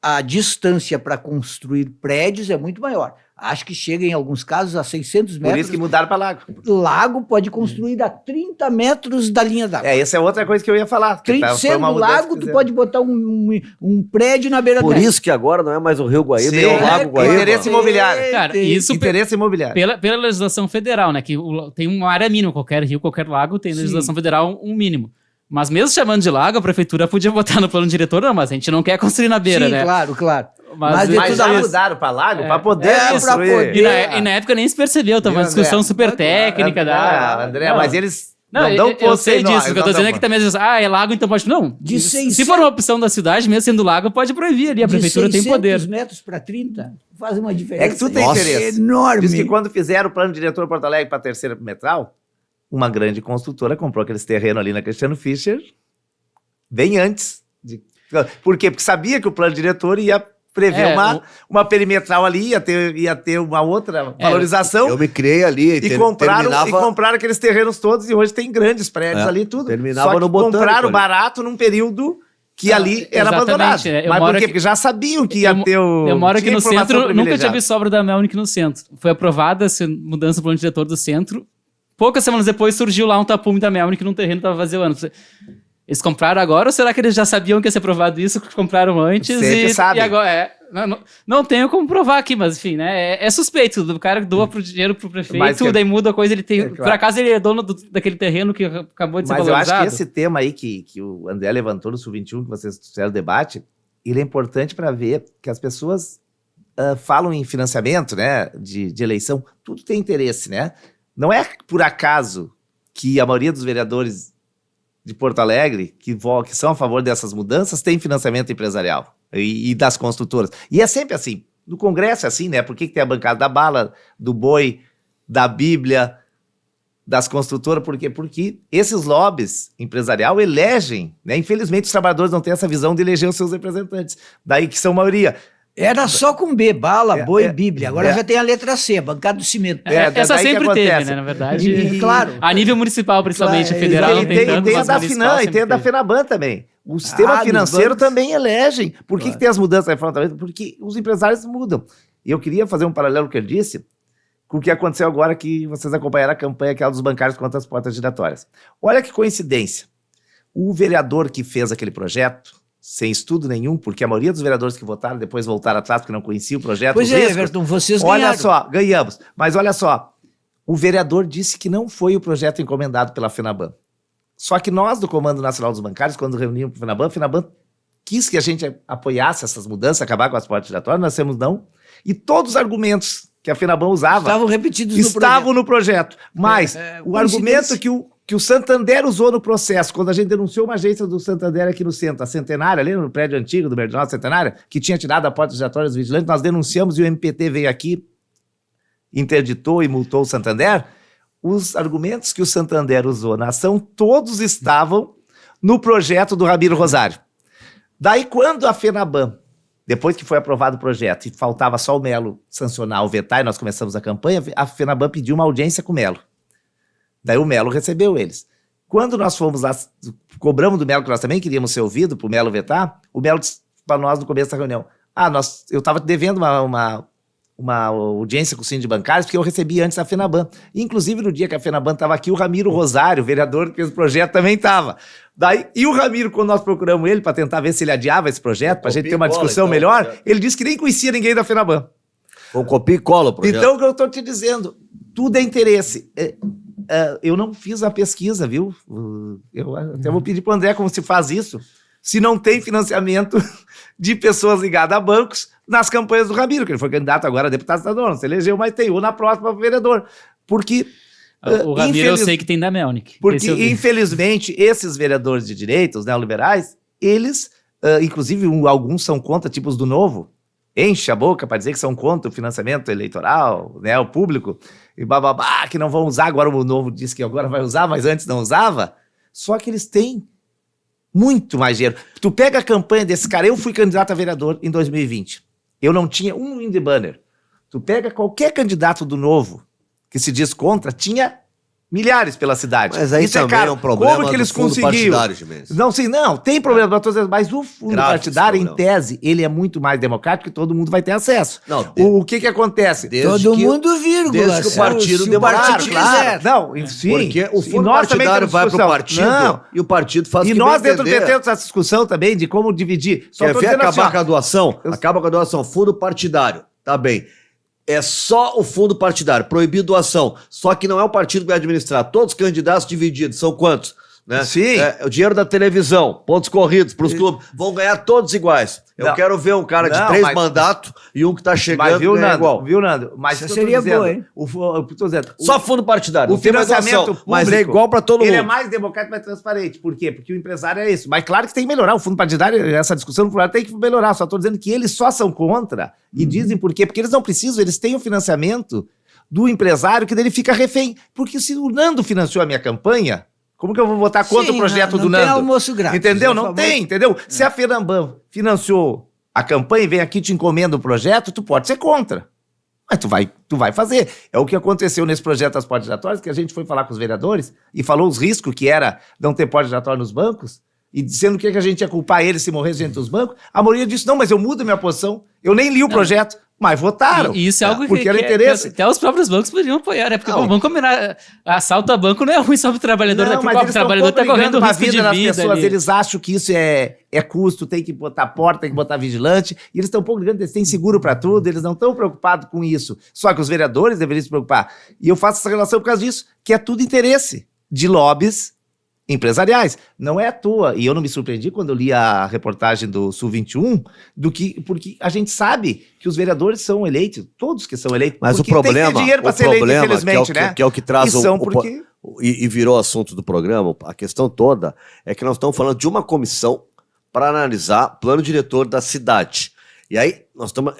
a distância para construir prédios é muito maior. Acho que chega em alguns casos a 600 Por metros. isso que mudaram para lago. Lago pode construir a 30 metros da linha d'água. Essa é outra coisa que eu ia falar. que foi Sendo uma mudança lago, que tu fizeram. pode botar um prédio na beira Por dela. isso que agora não é mais o Rio Guaíba, Sim, é o Lago Guaíba. interesse imobiliário. Cara, isso Interesse imobiliário. pela legislação federal, né? Que tem uma área mínima, qualquer rio, qualquer lago tem Sim. legislação federal um mínimo. Mas mesmo chamando de lago, a prefeitura podia botar no plano diretor, não, mas a gente não quer construir na beira, Sim, né? claro. Mas, Mas Mas já isso. mudaram para lago É. para poder É, pra construir. poder. E na época nem se percebeu, tava uma Viu, discussão André? super técnica. André, Não. mas eles Não, não dão eu sei não, disso. O que eu tô dizendo é que também às vezes, é lago, então pode. Não. De Se 600 for uma opção da cidade, mesmo sendo lago, pode proibir ali. A prefeitura tem poder. 600 metros para 30 faz uma diferença. É que tu tem Nossa. interesse. enorme. Diz que quando fizeram o plano diretor Porto Alegre para a terceira metral, uma grande construtora comprou aqueles terrenos ali na Cristiano Fischer bem antes. Por quê? Porque sabia que o plano diretor ia prever uma perimetral ali, ia ter uma outra valorização. Eu me criei ali E compraram aqueles terrenos todos e hoje tem grandes prédios ali tudo. Terminava Só que no Botânico compraram ali. barato num período que ali era exatamente, abandonado. eu Mas moro por quê? aqui- Porque já sabiam que ia ter o... Eu moro aqui tinha no informação centro, nunca privilegiada. tive sobra da Melnick no centro. Foi aprovada essa mudança do plano diretor do centro. Poucas semanas depois surgiu lá um tapume da Melnick num terreno que estava vazio antes. Eles compraram agora ou será que eles já sabiam que ia ser aprovado isso, que compraram antes? Sempre sabem. E agora não tenho como provar aqui, mas enfim, né? É suspeito. O cara doa dinheiro pro Mas prefeito, que- daí muda a coisa, ele tem. É claro. Por acaso ele é dono daquele terreno que acabou de ser Mas eu acho valorizado? que esse tema aí que o André levantou no Sub-21, que vocês fizeram o debate, ele é importante para ver que as pessoas falam em financiamento, né, de eleição, tudo tem interesse, né? Não é por acaso que a maioria dos vereadores de Porto Alegre, que são a favor dessas mudanças, tem financiamento empresarial e das construtoras. E é sempre assim. No Congresso é assim, né? Por que tem a bancada da bala, do boi, da Bíblia, das construtoras? Por quê? Porque esses lobbies empresarial elegem, né? Infelizmente os trabalhadores não têm essa visão de eleger os seus representantes, daí que são maioria. Era só com B, bala, boi e Bíblia. Agora é. já tem a letra C, bancada do cimento. Essa daí que sempre teve, acontece. né? Na verdade. Claro. A nível municipal, principalmente, Claro, federal exato. não tem tanto, Tem a mas da municipal Finan e sempre tem a da teve. FENABAN também. O sistema dos financeiro bancos. também elegem. Por que tem as mudanças na reforma trabalhista? Porque os empresários mudam. E eu queria fazer um paralelo com o que ele disse com o que aconteceu agora que vocês acompanharam a campanha aquela dos bancários contra as portas giratórias. Olha que coincidência. O vereador que fez aquele projeto, sem estudo nenhum, porque a maioria dos vereadores que votaram depois voltaram atrás porque não conheciam o projeto. Pois os é, riscos. Everton, vocês Olha ganharam. só, ganhamos. Mas olha só, o vereador disse que não foi o projeto encomendado pela FENABAN. Só que nós, do Comando Nacional dos Bancários, quando reunimos com a FENABAN quis que a gente apoiasse essas mudanças, acabar com as portas giratórias, nós temos não. E todos os argumentos que a FENABAN usava Estavam repetidos estavam no projeto. Mas o argumento que o Santander usou no processo, quando a gente denunciou uma agência do Santander aqui no centro, a Centenária, ali no prédio antigo do Berdinal Centenária, que tinha tirado a porta giratória dos vigilantes, nós denunciamos e o MPT veio aqui, interditou e multou o Santander. Os argumentos que o Santander usou na ação, todos estavam no projeto do Ramiro Rosário. Daí, quando a FENABAN, depois que foi aprovado o projeto e faltava só o Melo sancionar ou vetar e nós começamos a campanha, a FENABAN pediu uma audiência com o Melo. Daí o Melo recebeu eles. Quando nós fomos lá, cobramos do Melo, que nós também queríamos ser ouvidos para o Melo vetar, o Melo disse para nós no começo da reunião, eu estava devendo uma audiência com o Síndico de Bancários, porque eu recebi antes a FENABAN. Inclusive, no dia que a FENABAN estava aqui, o Ramiro Rosário, o vereador que fez o projeto, também estava. E o Ramiro, quando nós procuramos ele para tentar ver se ele adiava esse projeto, para a gente ter uma discussão melhor, ele disse que nem conhecia ninguém da FENABAN. Com copia e cola o projeto. Então, o que eu estou te dizendo, tudo é interesse. Eu não fiz a pesquisa, viu? Eu até vou pedir para o André como se faz isso. Se não tem financiamento de pessoas ligadas a bancos nas campanhas do Ramiro, que ele foi candidato agora a deputado estadual, não se elegeu, mas tem, ou na próxima vereador. Porque... O Ramiro eu sei que tem da Melnick. Porque, infelizmente, esses vereadores de direita, os neoliberais, eles, inclusive alguns são contra, tipo os do Novo, enche a boca para dizer que são contra o financiamento eleitoral, né, o público, e bababá, que não vão usar, agora o Novo diz que agora vai usar, mas antes não usava. Só que eles têm muito mais dinheiro. Tu pega a campanha desse cara, eu fui candidato a vereador em 2020, eu não tinha um in the banner. Tu pega qualquer candidato do Novo que se diz contra, tinha milhares pela cidade. Mas aí isso também caro. é um problema Como que eles do fundo conseguiram? partidário, Gimenez. Não, sim, não, tem problema, mas o fundo Grave partidário, esse em tese, ele é muito mais democrático e todo mundo vai ter acesso. Não, O que acontece? Todo mundo, vírgula. desde que o partido se o democrático, partido quiser. Não, sim. Porque o E fundo nós também partidário temos vai para o discussão. partido Não. e o partido faz o E que nós bem dentro do entender. PT temos essa discussão também de como dividir. Só Quer tô ver dizendo assim, acabar ó, com a doação? Acaba com a doação. Fundo partidário. Tá bem. É só o fundo partidário. Proibir doação. Só que não é o partido que vai administrar. Todos os candidatos divididos. São quantos? Né? Sim. O dinheiro da televisão, pontos corridos para os clubes. Vão ganhar todos iguais. Eu Não. quero ver um cara de Não, 3 mas- mandatos e um que tá chegando mas viu, ganhar Nando? igual. Viu, Nando? Mas Isso o que eu tô seria dizendo, boa, hein? eu tô dizendo, Só fundo partidário. o não tem mais financiamento doação, público, mas é igual para todo mundo. Ele é mais democrático e mais transparente. Por quê? Porque o empresário é isso. Mas claro que tem que melhorar. O fundo partidário, essa discussão no plural tem que melhorar. Só estou dizendo que eles só são contra e dizem por quê? Porque eles não precisam, eles têm o financiamento do empresário que dele fica refém. Porque se o Nando financiou a minha campanha, como que eu vou votar contra Sim, o projeto não do tem Nando? almoço grátis, Entendeu? por Não favor. tem, entendeu? Se a FENABAN financiou a campanha e vem aqui e te encomenda o projeto, tu pode ser contra. Mas tu vai fazer. É o que aconteceu nesse projeto das portas giratórias, que a gente foi falar com os vereadores e falou os riscos que era não ter porta giratória nos bancos, e dizendo que a gente ia culpar eles se morresse gente dos bancos. A maioria disse, não, mas eu mudo minha posição. Eu nem li o projeto, mas votaram. E isso é algo porque que, era que interesse. até os próprios bancos poderiam apoiar, né? Porque, Não. bom, vamos combinar, assalto a banco não é ruim só pro trabalhador, né? Não, Porque mas o eles trabalhador tá estão correndo uma risco vida de das vida pessoas, ali. eles acham que isso é custo, tem que botar porta, tem que botar vigilante, e eles estão pouco ligados, eles têm seguro para tudo, eles não estão preocupados com isso. Só que os vereadores deveriam se preocupar. E eu faço essa relação por causa disso, que é tudo interesse de lobbies empresariais. Não é à toa, e eu não me surpreendi quando eu li a reportagem do Sul 21, porque a gente sabe que os vereadores são eleitos, todos que são eleitos, Mas o porque tem que ter problema, dinheiro para o ser eleito, problema infelizmente, né? que é o que traz E são porque... e virou assunto do programa, a questão toda é que nós estamos falando de uma comissão para analisar plano diretor da cidade. E aí,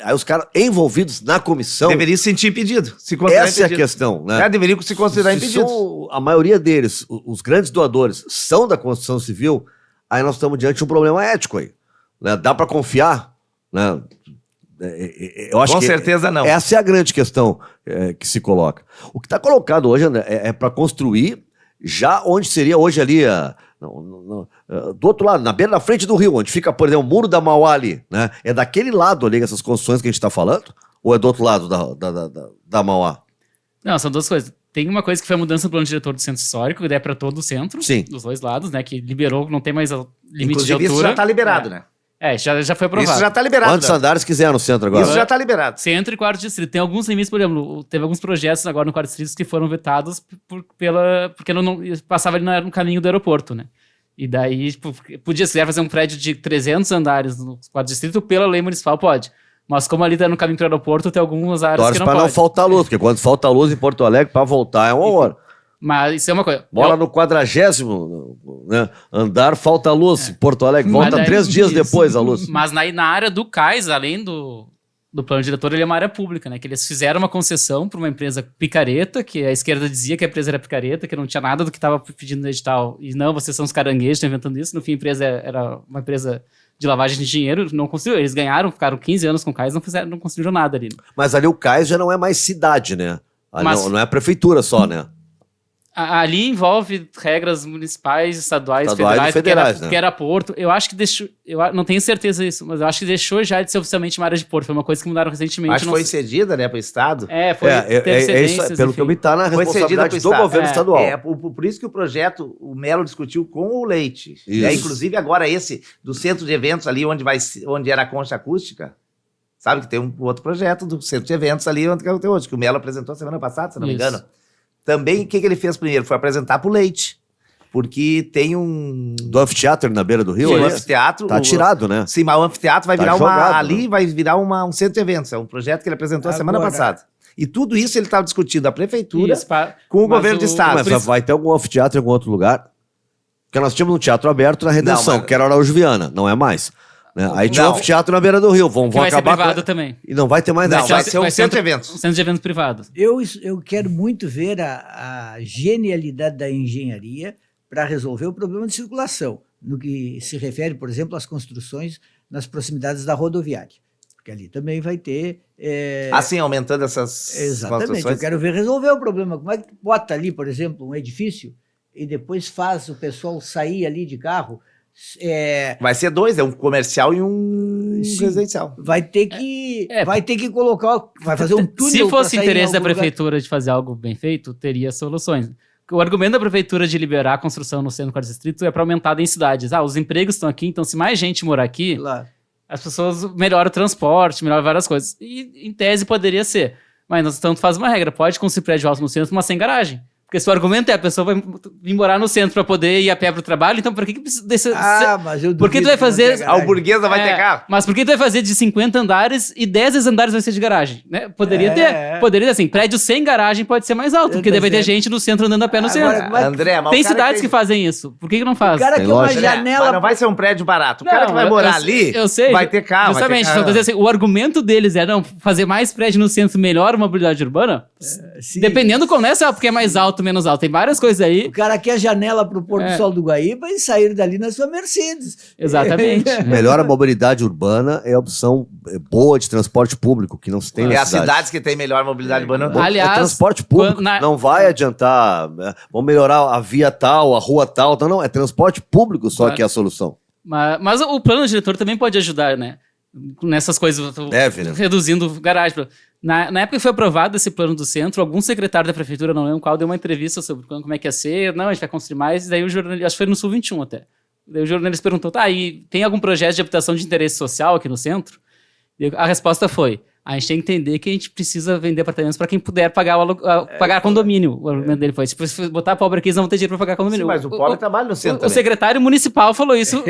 aí os caras envolvidos na comissão... Deveriam se sentir impedido. Se considerar Essa é a impedido. questão, né? Deveriam se considerar Se impedidos. a maioria deles, os grandes doadores, são da construção civil, aí nós estamos diante de um problema ético aí. Né? Dá para confiar, né? eu acho Com que certeza não. essa é a grande questão que se coloca. O que está colocado hoje, André, é para construir já onde seria hoje ali, do outro lado, na beira da frente do rio, onde fica, por exemplo, o Muro da Mauá ali, né? É daquele lado ali, essas construções que a gente está falando? Ou é do outro lado da Mauá? Não, são duas coisas. Tem uma coisa que foi a mudança do plano diretor do centro histórico, que é para todo o centro, Sim. dos dois lados, né? Que liberou, não tem mais limite Inclusive, de altura. isso já está liberado, né? Já foi aprovado. Isso já está liberado. Quantos né? andares quiser no centro agora? Isso já está liberado. Centro e quarto distrito. Tem alguns limites, por exemplo, teve alguns projetos agora no quarto distrito que foram vetados porque não passava ali no caminho do aeroporto, né? E daí, tipo, se quiser fazer um prédio de 300 andares no quarto distrito, pela lei municipal pode. Mas como ali tá no caminho do aeroporto, tem algumas áreas Torce que não para pode. não faltar luz, porque quando falta luz em Porto Alegre, para voltar é uma hora. Mas isso é uma coisa. Mora no 40º, né, andar, falta luz em Porto Alegre. Mas Volta daí- 3 dias isso. depois a luz. Mas na área do cais, além do plano diretor, ele é uma área pública, né? Que eles fizeram uma concessão para uma empresa picareta, que a esquerda dizia que a empresa era picareta, que não tinha nada do que estava pedindo no edital. E não, vocês são os caranguejos, estão inventando isso. No fim, a empresa era uma empresa de lavagem de dinheiro, não construiu. Eles ganharam, ficaram 15 anos com o cais, não construíram nada ali. Mas ali o cais já não é mais cidade, né? Ali Mas- não é a prefeitura só, né? Ali envolve regras municipais, estaduais, Estaduais e federais, né? que era porto. Eu acho que deixou. Não tenho certeza disso, mas eu acho que deixou já de ser oficialmente uma área de porto. Foi uma coisa que mudaram recentemente. Acho que foi cedida, né, para o Estado. Teve isso, cedências, pelo que eu enfim. vi, tá na Foi cedida responsabilidade pro do Estado. governo estadual. Por isso que o projeto, o Melo discutiu com o Leite. Isso. Né? Inclusive agora esse do centro de eventos ali, onde era a concha acústica, sabe que tem um outro projeto do centro de eventos ali, onde tem hoje, que o Melo apresentou semana passada, se não me Isso. engano. Também, o que ele fez primeiro? Foi apresentar para o Leite, porque tem um Do anfiteatro na beira do rio, Sim, ali, anfiteatro. tá tirado, né? Sim, mas o anfiteatro vai Tá virar jogado, ali né? vai virar um centro de eventos. É um projeto que ele apresentou a semana Agora- passada. E tudo isso ele estava discutindo a prefeitura Isso, com o mas governo do estado. Mas vai ter algum anfiteatro em algum outro lugar? Porque nós tínhamos um teatro aberto na Redenção, Não, mas- que era Araújo Viana, não é mais. Né? Aí tinha um Não. anfiteatro na beira do rio, vão que vai ser acabar privado com... também. E não vai ter mais Não, nada. vai ser um centro de eventos. Um centro de eventos privado. Eu quero muito ver a genialidade da engenharia para resolver o problema de circulação, no que se refere, por exemplo, às construções nas proximidades da rodoviária. Porque ali também vai ter... Assim, aumentando essas Exatamente, eu construções. quero ver resolver o problema. Como é que bota ali, por exemplo, um edifício e depois faz o pessoal sair ali de carro? Vai ser dois, é um comercial e um Sim. residencial. Vai ter que, É. vai ter que colocar, vai fazer um túnel. Se pra fosse sair em interesse da algum lugar. prefeitura de fazer algo bem feito, teria soluções. O argumento da prefeitura de liberar a construção no centro do quarto distrito é para aumentar a densidade. Os empregos estão aqui, então se mais gente morar aqui, Claro. as pessoas melhoram o transporte, melhoram várias coisas. E em tese poderia ser. Mas nós tanto faz uma regra, pode construir prédio alto no centro, mas sem garagem. Porque se o argumento é a pessoa vai vir morar no centro para poder ir a pé para o trabalho, então por que precisa desse... Mas eu Por que tu duvido vai que não fazer- tenha A garagem. hamburguesa vai ter É, carro. Mas por que tu vai fazer de 50 andares e 10 andares vai ser de garagem? Né? Poderia ter assim, prédio sem garagem pode ser mais alto, porque daí vai ter gente no centro andando a pé no Agora, centro. como é que- André, mas Tem o cara cidades que fazem isso. Por que não faz? O cara Tem que é uma lógica. janela... Mas não vai ser um prédio barato. O cara Não, que vai eu- morar eu- ali eu sei, vai ter carro. Justamente, vai ter só tô dizendo assim, o argumento deles é não fazer mais prédio no centro melhora a mobilidade urbana. Sim. Dependendo como é, sabe, porque é mais alto, menos alto. Tem várias coisas aí. O cara quer janela para o pôr do sol do Guaíba e sair dali na sua Mercedes. Exatamente. Melhor a mobilidade urbana é a opção boa de transporte público, que não se tem É na as cidade. cidades que têm melhor mobilidade urbana. Bom, Aliás, é transporte público, quando- na- não vai adiantar, vamos melhorar a via tal, a rua tal, não, é transporte público só Claro. que é a solução. Mas o plano diretor também pode ajudar, né? Nessas coisas. Deve, né? Reduzindo garagem. Na época que foi aprovado esse plano do centro, algum secretário da prefeitura, não lembro qual, deu uma entrevista sobre como é que ia ser. Não, a gente vai construir mais. E daí o jornalista, acho que foi no Sul 21 até. Daí o jornalista perguntou, e tem algum projeto de habitação de interesse social aqui no centro? E a resposta foi, a gente tem que entender que a gente precisa vender apartamentos para quem puder pagar, pagar condomínio. O argumento dele foi, se botar pobre aqui, eles não vão ter dinheiro para pagar Sim, condomínio. mas o pobre trabalha no centro O também. secretário municipal falou isso.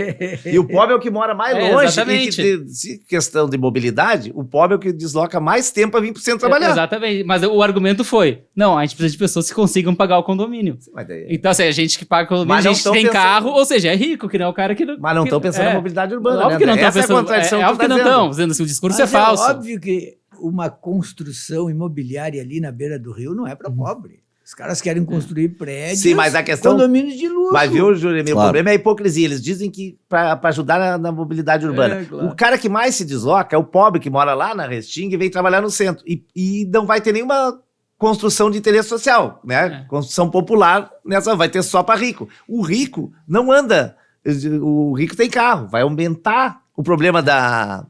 E o pobre é o que mora mais É, longe. exatamente. E que, se questão de mobilidade, o pobre é o que desloca mais tempo para vir para o centro trabalhar. Exatamente. Mas o argumento foi, não, a gente precisa de pessoas que consigam pagar o condomínio. Mas, daí- Então, assim, a gente que paga o condomínio, Mas a não gente tão tem pensando- carro, ou seja, é rico, que não é o cara que não... mas não estão pensando é. na mobilidade urbana, Óbvio né? que não estão Essa é a pensando. contradição óbvio que não tá estão. Dizendo assim, o discurso Mas é falso. É óbvio que uma construção imobiliária ali na beira do rio não é para pobre. Os caras querem construir prédios, Sim, mas a questão... condomínios de luxo. Mas viu, Júlio, meu Claro. problema é a hipocrisia. Eles dizem que para ajudar na mobilidade urbana. Claro. O cara que mais se desloca é o pobre que mora lá na Restinga e vem trabalhar no centro. E não vai ter nenhuma construção de interesse social, né? Construção popular, nessa vai ter só para rico. O rico não anda. O rico tem carro. Vai aumentar o problema da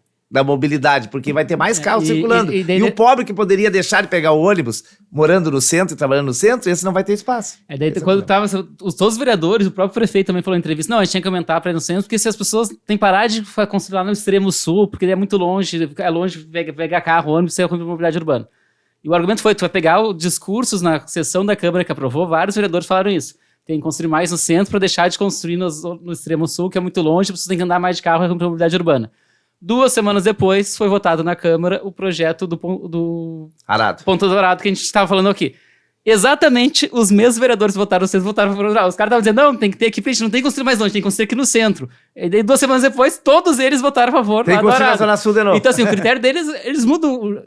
mobilidade, porque vai ter mais carros circulando. E o pobre que poderia deixar de pegar o ônibus, morando no centro e trabalhando no centro, esse não vai ter espaço. Daí, quando tava, todos os vereadores, o próprio prefeito também falou em entrevista, não, a gente tinha que aumentar para ir no centro, porque se as pessoas têm que parar de construir lá no extremo sul, porque é muito longe, é longe pegar carro, ônibus, você é ruim pra mobilidade urbana. E o argumento foi, tu vai pegar os discursos na sessão da Câmara que aprovou, vários vereadores falaram isso. Tem que construir mais no centro para deixar de construir no extremo sul, que é muito longe, você tem que andar mais de carro, é ruim pra mobilidade urbana. 2 semanas depois, foi votado na Câmara o projeto do Ponta Dourado, que a gente estava falando aqui. Exatamente os mesmos vereadores votaram, vocês votaram por Os caras estavam dizendo, não, tem que ter aqui, a gente não tem que construir mais longe, tem que construir aqui no centro. E daí 2 semanas depois, todos eles votaram a favor. Tem que construir na Zona Sul de novo. Então, assim, o critério deles, eles mudam.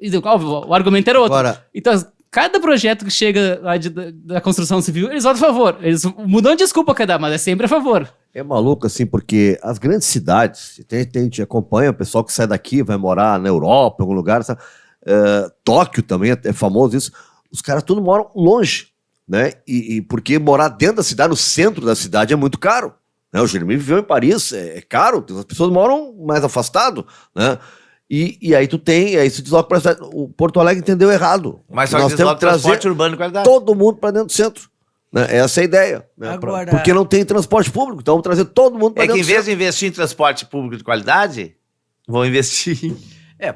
O argumento era outro. Agora- Então, cada projeto que chega lá da construção civil, eles votam a favor. Eles mudam de desculpa cada, mas é sempre a favor. É maluco, assim, porque as grandes cidades, a gente acompanha o pessoal que sai daqui, vai morar na Europa, em algum lugar, sabe? Tóquio também é famoso isso. Os caras tudo moram longe, né? E porque morar dentro da cidade, no centro da cidade, é muito caro. Né? O Jeremy viveu em Paris, é caro, as pessoas moram mais afastado, né? E aí aí se desloca para a cidade. O Porto Alegre entendeu errado. Mas só nós que temos que trazer transporte urbano de qualidade. todo mundo para dentro do centro. Né? Essa é a ideia. Né? Agora- Porque não tem transporte público, então vamos trazer todo mundo para É que dentro em do vez de investir em transporte público de qualidade, vão investir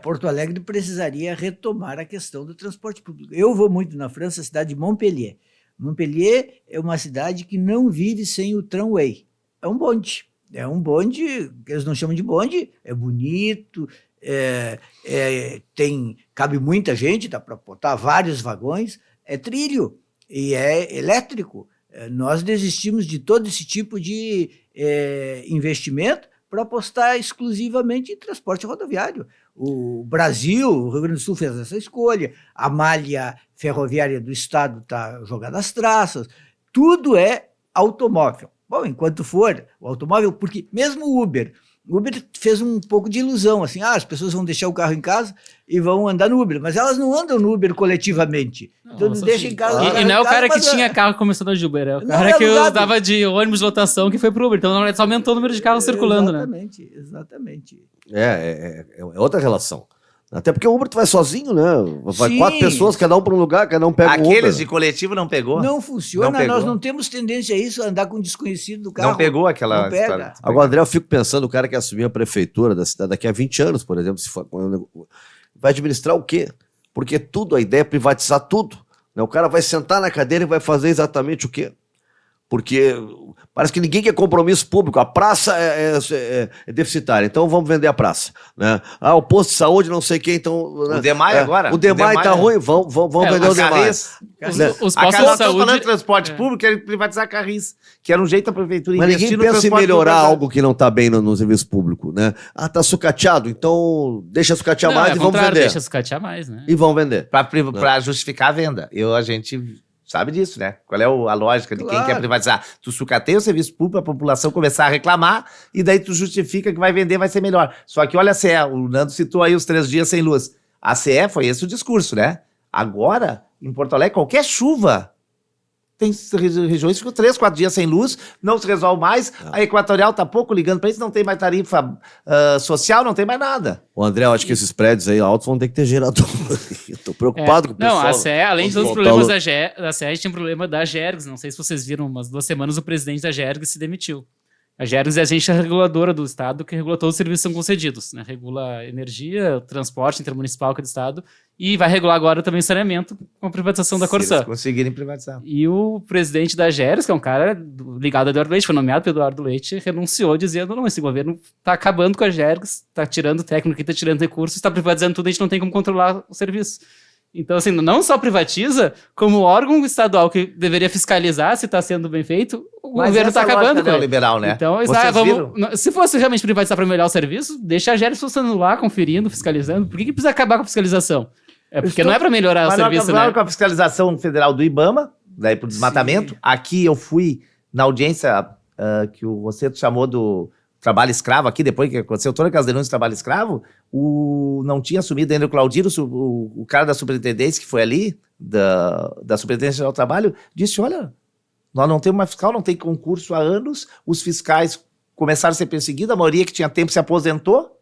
Porto Alegre precisaria retomar a questão do transporte público. Eu vou muito na França, a cidade de Montpellier. Montpellier é uma cidade que não vive sem o tramway. É um bonde. É um bonde, que eles não chamam de bonde, é bonito, cabe muita gente, dá para botar vários vagões, é trilho e é elétrico. Nós desistimos de todo esse tipo de investimento para apostar exclusivamente em transporte rodoviário. O Brasil, o Rio Grande do Sul fez essa escolha, a malha ferroviária do estado está jogada às traças, tudo é automóvel. Bom, enquanto for o automóvel, porque mesmo o Uber fez um pouco de ilusão, assim, as pessoas vão deixar o carro em casa e vão andar no Uber, mas elas não andam no Uber coletivamente. Então deixa em casa. E não é o cara que tinha carro começando a Uber, é o cara que usava de ônibus de lotação que foi pro Uber, então só aumentou o número de carros circulando, né? Exatamente. É outra relação. Até porque o Uber tu vai sozinho, né? Vai Sim. 4 pessoas, cada um para um lugar, cada um pega um Uber. Aqueles de coletivo não pegou? Não funciona, Não pegou. nós não temos tendência a isso, andar com um desconhecido do carro. Não pegou aquela Não pega. história. Agora, André, eu fico pensando, o cara que assumir a prefeitura da cidade daqui a 20 anos, por exemplo, se for, vai administrar o quê? Porque a ideia é privatizar tudo. Né? O cara vai sentar na cadeira e vai fazer exatamente o quê? Porque parece que ninguém quer compromisso público. A praça é deficitária, então vamos vender a praça. Né? O posto de saúde, não sei quem, então... O DEMAI agora? O DEMAI tá ruim, vamos vender o DEMAI. Os A postos Carris, de saúde... falando de transporte público, quer privatizar a Carris, que era um jeito da prefeitura Mas investir ninguém no pensa em transporte melhorar público. algo que não está bem no serviço público, né? Tá sucateado, então deixa sucatear Não, mais é e vamos contrário, vender. deixa sucatear mais, né? E vão vender. Para justificar a venda. A gente sabe disso, né? Qual é a lógica de quem Claro. quer privatizar? Tu sucateia o serviço público, a população começar a reclamar, e daí tu justifica que vai vender, vai ser melhor. Só que olha a CE, o Nando citou aí os 3 dias sem luz. A CE foi esse o discurso, né? Agora, em Porto Alegre, qualquer chuva, tem regiões que ficam 3, 4 dias sem luz, não se resolve mais, a Equatorial tá pouco ligando para isso, não tem mais tarifa social, não tem mais nada. O André, eu acho que esses prédios aí altos vão ter que ter gerador. Eu tô preocupado com o pessoal. Não, a CE, além de todos os Voltar problemas o- da CE, tinha um problema da Gergs. Não sei se vocês viram, umas 2 semanas o presidente da Gergs se demitiu. A Gergs é a agência reguladora do Estado que regula todos os serviços que são concedidos. Né? Regula a energia, o transporte intermunicipal aqui do Estado e vai regular agora também o saneamento com a privatização da Se eles Corsã. conseguirem privatizar. E o presidente da Gergs, que é um cara ligado a Eduardo Leite, foi nomeado pelo Eduardo Leite, renunciou dizendo, não, esse governo está acabando com a Gergs, está tirando técnico, está tirando recursos, está privatizando tudo, a gente não tem como controlar o serviço. Então, assim, não só privatiza, como o órgão estadual que deveria fiscalizar se está sendo bem feito, o Mas governo essa está acabando lógica com ele. neoliberal, né? Então, Vocês viram? se fosse realmente privatizar para melhorar o serviço, deixa a Gergs funcionando lá, conferindo, fiscalizando. Por que precisa acabar com a fiscalização? É porque não é para melhorar o Mas não serviço, acabaram né? com a fiscalização federal do IBAMA, daí pro desmatamento. Sim. Aqui eu fui na audiência que o Rosseto chamou do trabalho escravo, aqui depois que aconteceu todas aquelas denúncias de trabalho escravo, não tinha assumido ainda o Claudiro, o cara da superintendência que foi ali, da Superintendência Geral do Trabalho, disse, olha, nós não temos mais fiscal, não tem concurso há anos, os fiscais começaram a ser perseguidos, a maioria que tinha tempo se aposentou,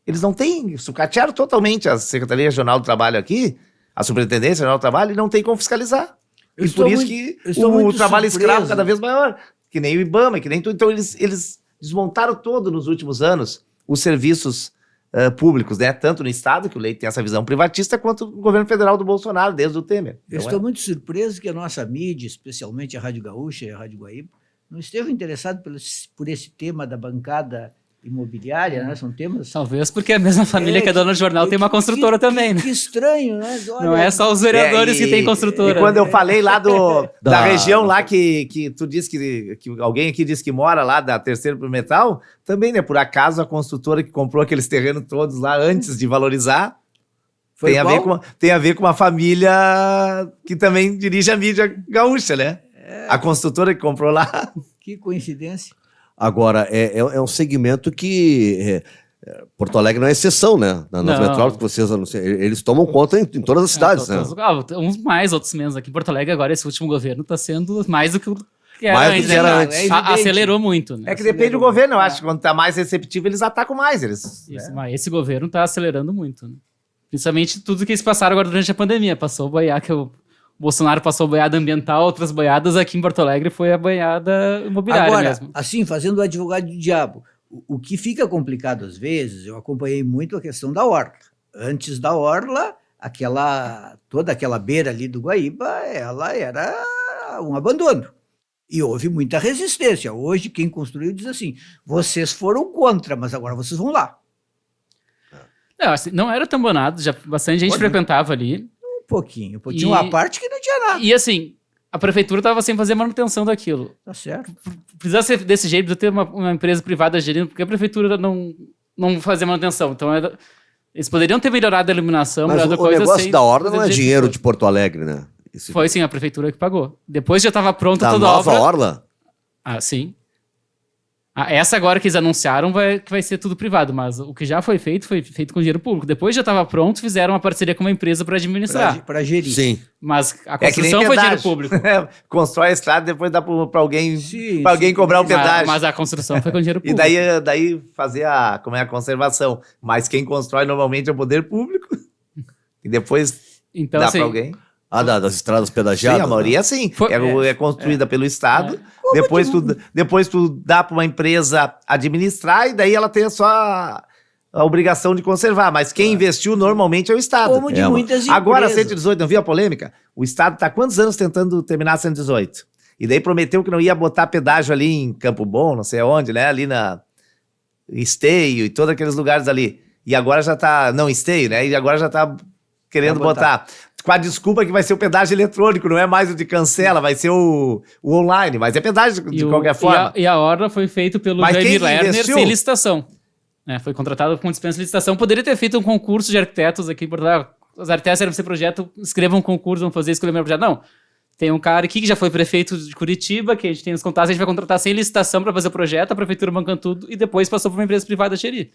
eles não têm, sucatearam totalmente a Secretaria Regional do Trabalho aqui, a Superintendência Geral do Trabalho, e não tem como fiscalizar. Eu E por isso estou que eu estou o muito trabalho escravo surpreso. cada vez maior, que nem o IBAMA, que nem tudo. Então eles desmontaram todo nos últimos anos os serviços públicos, né? Tanto no Estado, que o Leite tem essa visão privatista, quanto no governo federal do Bolsonaro, desde o Temer. Eu estou muito surpreso que a nossa mídia, especialmente a Rádio Gaúcha e a Rádio Guaíba, não esteve interessado por esse tema da bancada imobiliária, né? São temas... Talvez porque a mesma família que é dona do jornal tem uma construtora também, né? Que estranho, né? Olha, Não é só os vereadores que têm construtora. E quando eu falei lá da Da- região lá que tu disse que alguém aqui disse que mora lá da Terceiro pro Metal, também, né? Por acaso a construtora que comprou aqueles terrenos todos lá antes de valorizar Foi tem qual? a ver com uma família que também dirige a mídia gaúcha, né? A construtora que comprou lá. Que coincidência. Agora, é um segmento que Porto Alegre não é exceção, né? Nas Não. metrópoles que vocês anunciam, eles tomam conta em todas as cidades, né? Uns mais, outros menos. Aqui em Porto Alegre, agora, esse último governo está sendo mais do que o que era Mais do antes. que era né? antes. É evidente. Acelerou muito, né? É que depende do governo, eu acho. Quando tá mais receptivo, eles atacam mais. Isso, mas esse governo está acelerando muito, né? Principalmente tudo que eles passaram agora durante a pandemia. Passou o boiar que o Bolsonaro passou a boiada ambiental, outras boiadas aqui em Porto Alegre foi a boiada imobiliária Agora, mesmo. assim, fazendo o advogado do diabo, o que fica complicado às vezes, eu acompanhei muito a questão da orla. Antes da orla, toda aquela beira ali do Guaíba, ela era um abandono. E houve muita resistência. Hoje, quem construiu diz assim, vocês foram contra, mas agora vocês vão lá. Não, assim, não era tão abandonado, já bastante gente Olha, frequentava ali. Um pouquinho. Tinha uma parte que não tinha nada. E assim, a prefeitura estava sem fazer manutenção daquilo. Tá certo. Precisa ser desse jeito, precisa ter uma empresa privada gerindo, porque a prefeitura não fazia manutenção. Então, eles poderiam ter melhorado a iluminação, Mas melhorado o a coisa negócio sem da ordem fazer não do é jeito que dinheiro foi. de Porto Alegre, né? Foi sim a prefeitura que pagou. Depois já estava pronta Da toda a nova obra. orla? Ah, sim. Essa agora que eles anunciaram que vai ser tudo privado, mas o que já foi feito com dinheiro público. Depois já estava pronto, fizeram uma parceria com uma empresa para administrar. Para gerir. Sim. Mas a É que nem construção foi dinheiro pedágio. público. Constrói a estrada, depois dá para alguém, Sim, pra alguém sim. cobrar o pedágio. Mas a construção foi com dinheiro E público. daí fazer a conservação. Mas quem constrói normalmente é o poder público. E depois Então, dá assim, para alguém. Das estradas Sim, pedagiadas? a maioria sim. Foi- É construída pelo Estado. Depois tu dá para uma empresa administrar e daí ela tem só a obrigação de conservar. Mas quem investiu normalmente é o Estado. Como de É, muitas empresas. Agora, a 118, não viu a polêmica? O Estado está há quantos anos tentando terminar a 118? E daí prometeu que não ia botar pedágio ali em Campo Bom, não sei aonde, né? Ali na Esteio e todos aqueles lugares ali. E agora já tá... Não, Esteio, né? E agora já tá querendo Vai botar. botar. Com a desculpa que vai ser o pedágio eletrônico, não é mais o de cancela, vai ser o online. Mas é pedágio de qualquer forma. E a obra foi feita pelo Mas Jaime quem que Lerner investiu? sem licitação. Foi contratado com dispensa de licitação. Poderia ter feito um concurso de arquitetos aqui em Porto Alegre. Os arquitetos eram esse projeto, escrevam um concurso, vão fazer escolher o melhor projeto. Não. Tem um cara aqui que já foi prefeito de Curitiba, que a gente tem os contatos, a gente vai contratar sem licitação para fazer o projeto, a prefeitura bancando tudo e depois passou para uma empresa privada gerir.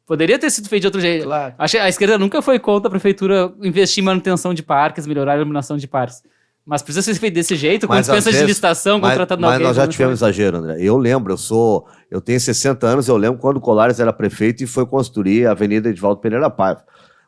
Poderia ter sido feito de outro jeito. Claro. A esquerda nunca foi contra a prefeitura investir em manutenção de parques, melhorar a iluminação de parques. Mas precisa ser feito desse jeito, com Mas, dispensa às de vezes, licitação, contratando Mas alguém. nós já tivemos exagero, André. Eu lembro, eu tenho 60 anos, eu lembro quando o Colares era prefeito e foi construir a Avenida Edivaldo Pereira Paiva.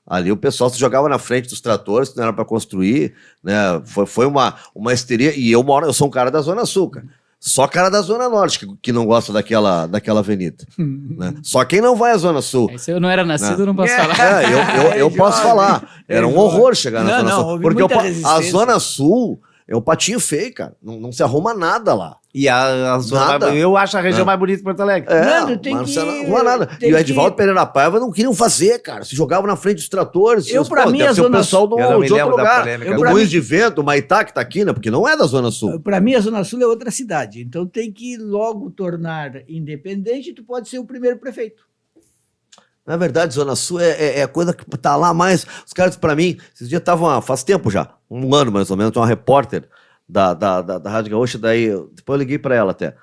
Ali o pessoal se jogava na frente dos tratores, que não era para construir, né? Foi uma histeria. E eu sou um cara da Zona Sul, cara. Só cara da Zona Norte que não gosta daquela avenida. Né? Só quem não vai à Zona Sul. Se eu não era nascido, eu não posso falar. Eu posso falar. Era um horror chegar na Zona Sul. houve Porque muita a resistência. Zona Sul é um patinho feio, cara. Não se arruma nada lá. E a zona Nada. eu acho a região mais bonita de Porto Alegre. Nando, tem mas que- não arruma nada. tem E o que- Edivaldo Pereira Paiva não queriam fazer, cara. Se jogavam na frente dos tratores. Pra mim, deve a ser o Zona pessoal Sul- Eu não me de outro lembro da lugar. polêmica. Do Pra Moinhos mim- de Vento, o Maitá, que tá aqui, né? Porque não é da Zona Sul. Para mim, a Zona Sul é outra cidade. Então tem que logo tornar independente e tu pode ser o primeiro prefeito. Na verdade, Zona Sul é coisa que tá lá mais. Os caras, pra mim, esses dias estavam, faz tempo já, um ano mais ou menos, uma repórter da Rádio Gaúcha, daí depois eu liguei para ela até,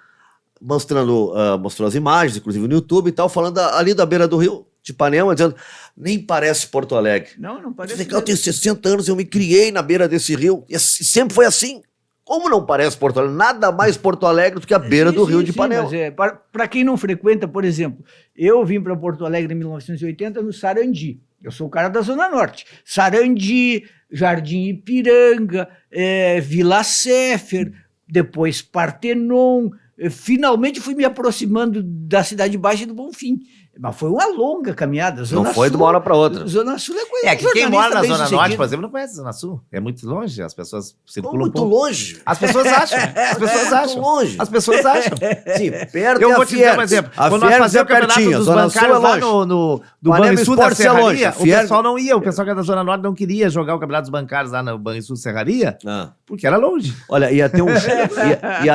mostrou as imagens, inclusive no YouTube e tal, falando ali da beira do rio de Ipanema, dizendo, nem parece Porto Alegre. Não parece. Eu tenho 60 anos, eu me criei na beira desse rio, e sempre foi assim. Como não parece Porto Alegre? Nada mais Porto Alegre do que a beira do rio de Ipanema. Para quem não frequenta, por exemplo, eu vim para Porto Alegre em 1980 no Sarandi. Eu sou o cara da Zona Norte. Sarandi, Jardim Ipiranga, Vila Séfer, depois Partenon. Finalmente fui me aproximando da Cidade Baixa e do Bonfim. Mas foi uma longa caminhada. Zona não foi Sul, de uma hora para outra. Zona Sul é coisa. É que quem mora na Zona Norte, sucedido. por exemplo, não conhece a Zona Sul. É muito longe, as pessoas circulam Muito pouco. longe. As pessoas acham. As pessoas acham. Muito longe. As pessoas acham. Sim, perto Eu é vou a te dar um Fiergs. exemplo. A Quando nós Fiergs fazíamos o campeonato pertinho, dos Zona Sul bancários lá longe. do Panema Banrisul da Esportes é longe. Serraria, o Fiergs- pessoal não ia. O pessoal que é da Zona Norte não queria jogar o campeonato dos bancários lá no Banrisul Serraria, Ah. porque era longe. Olha, ia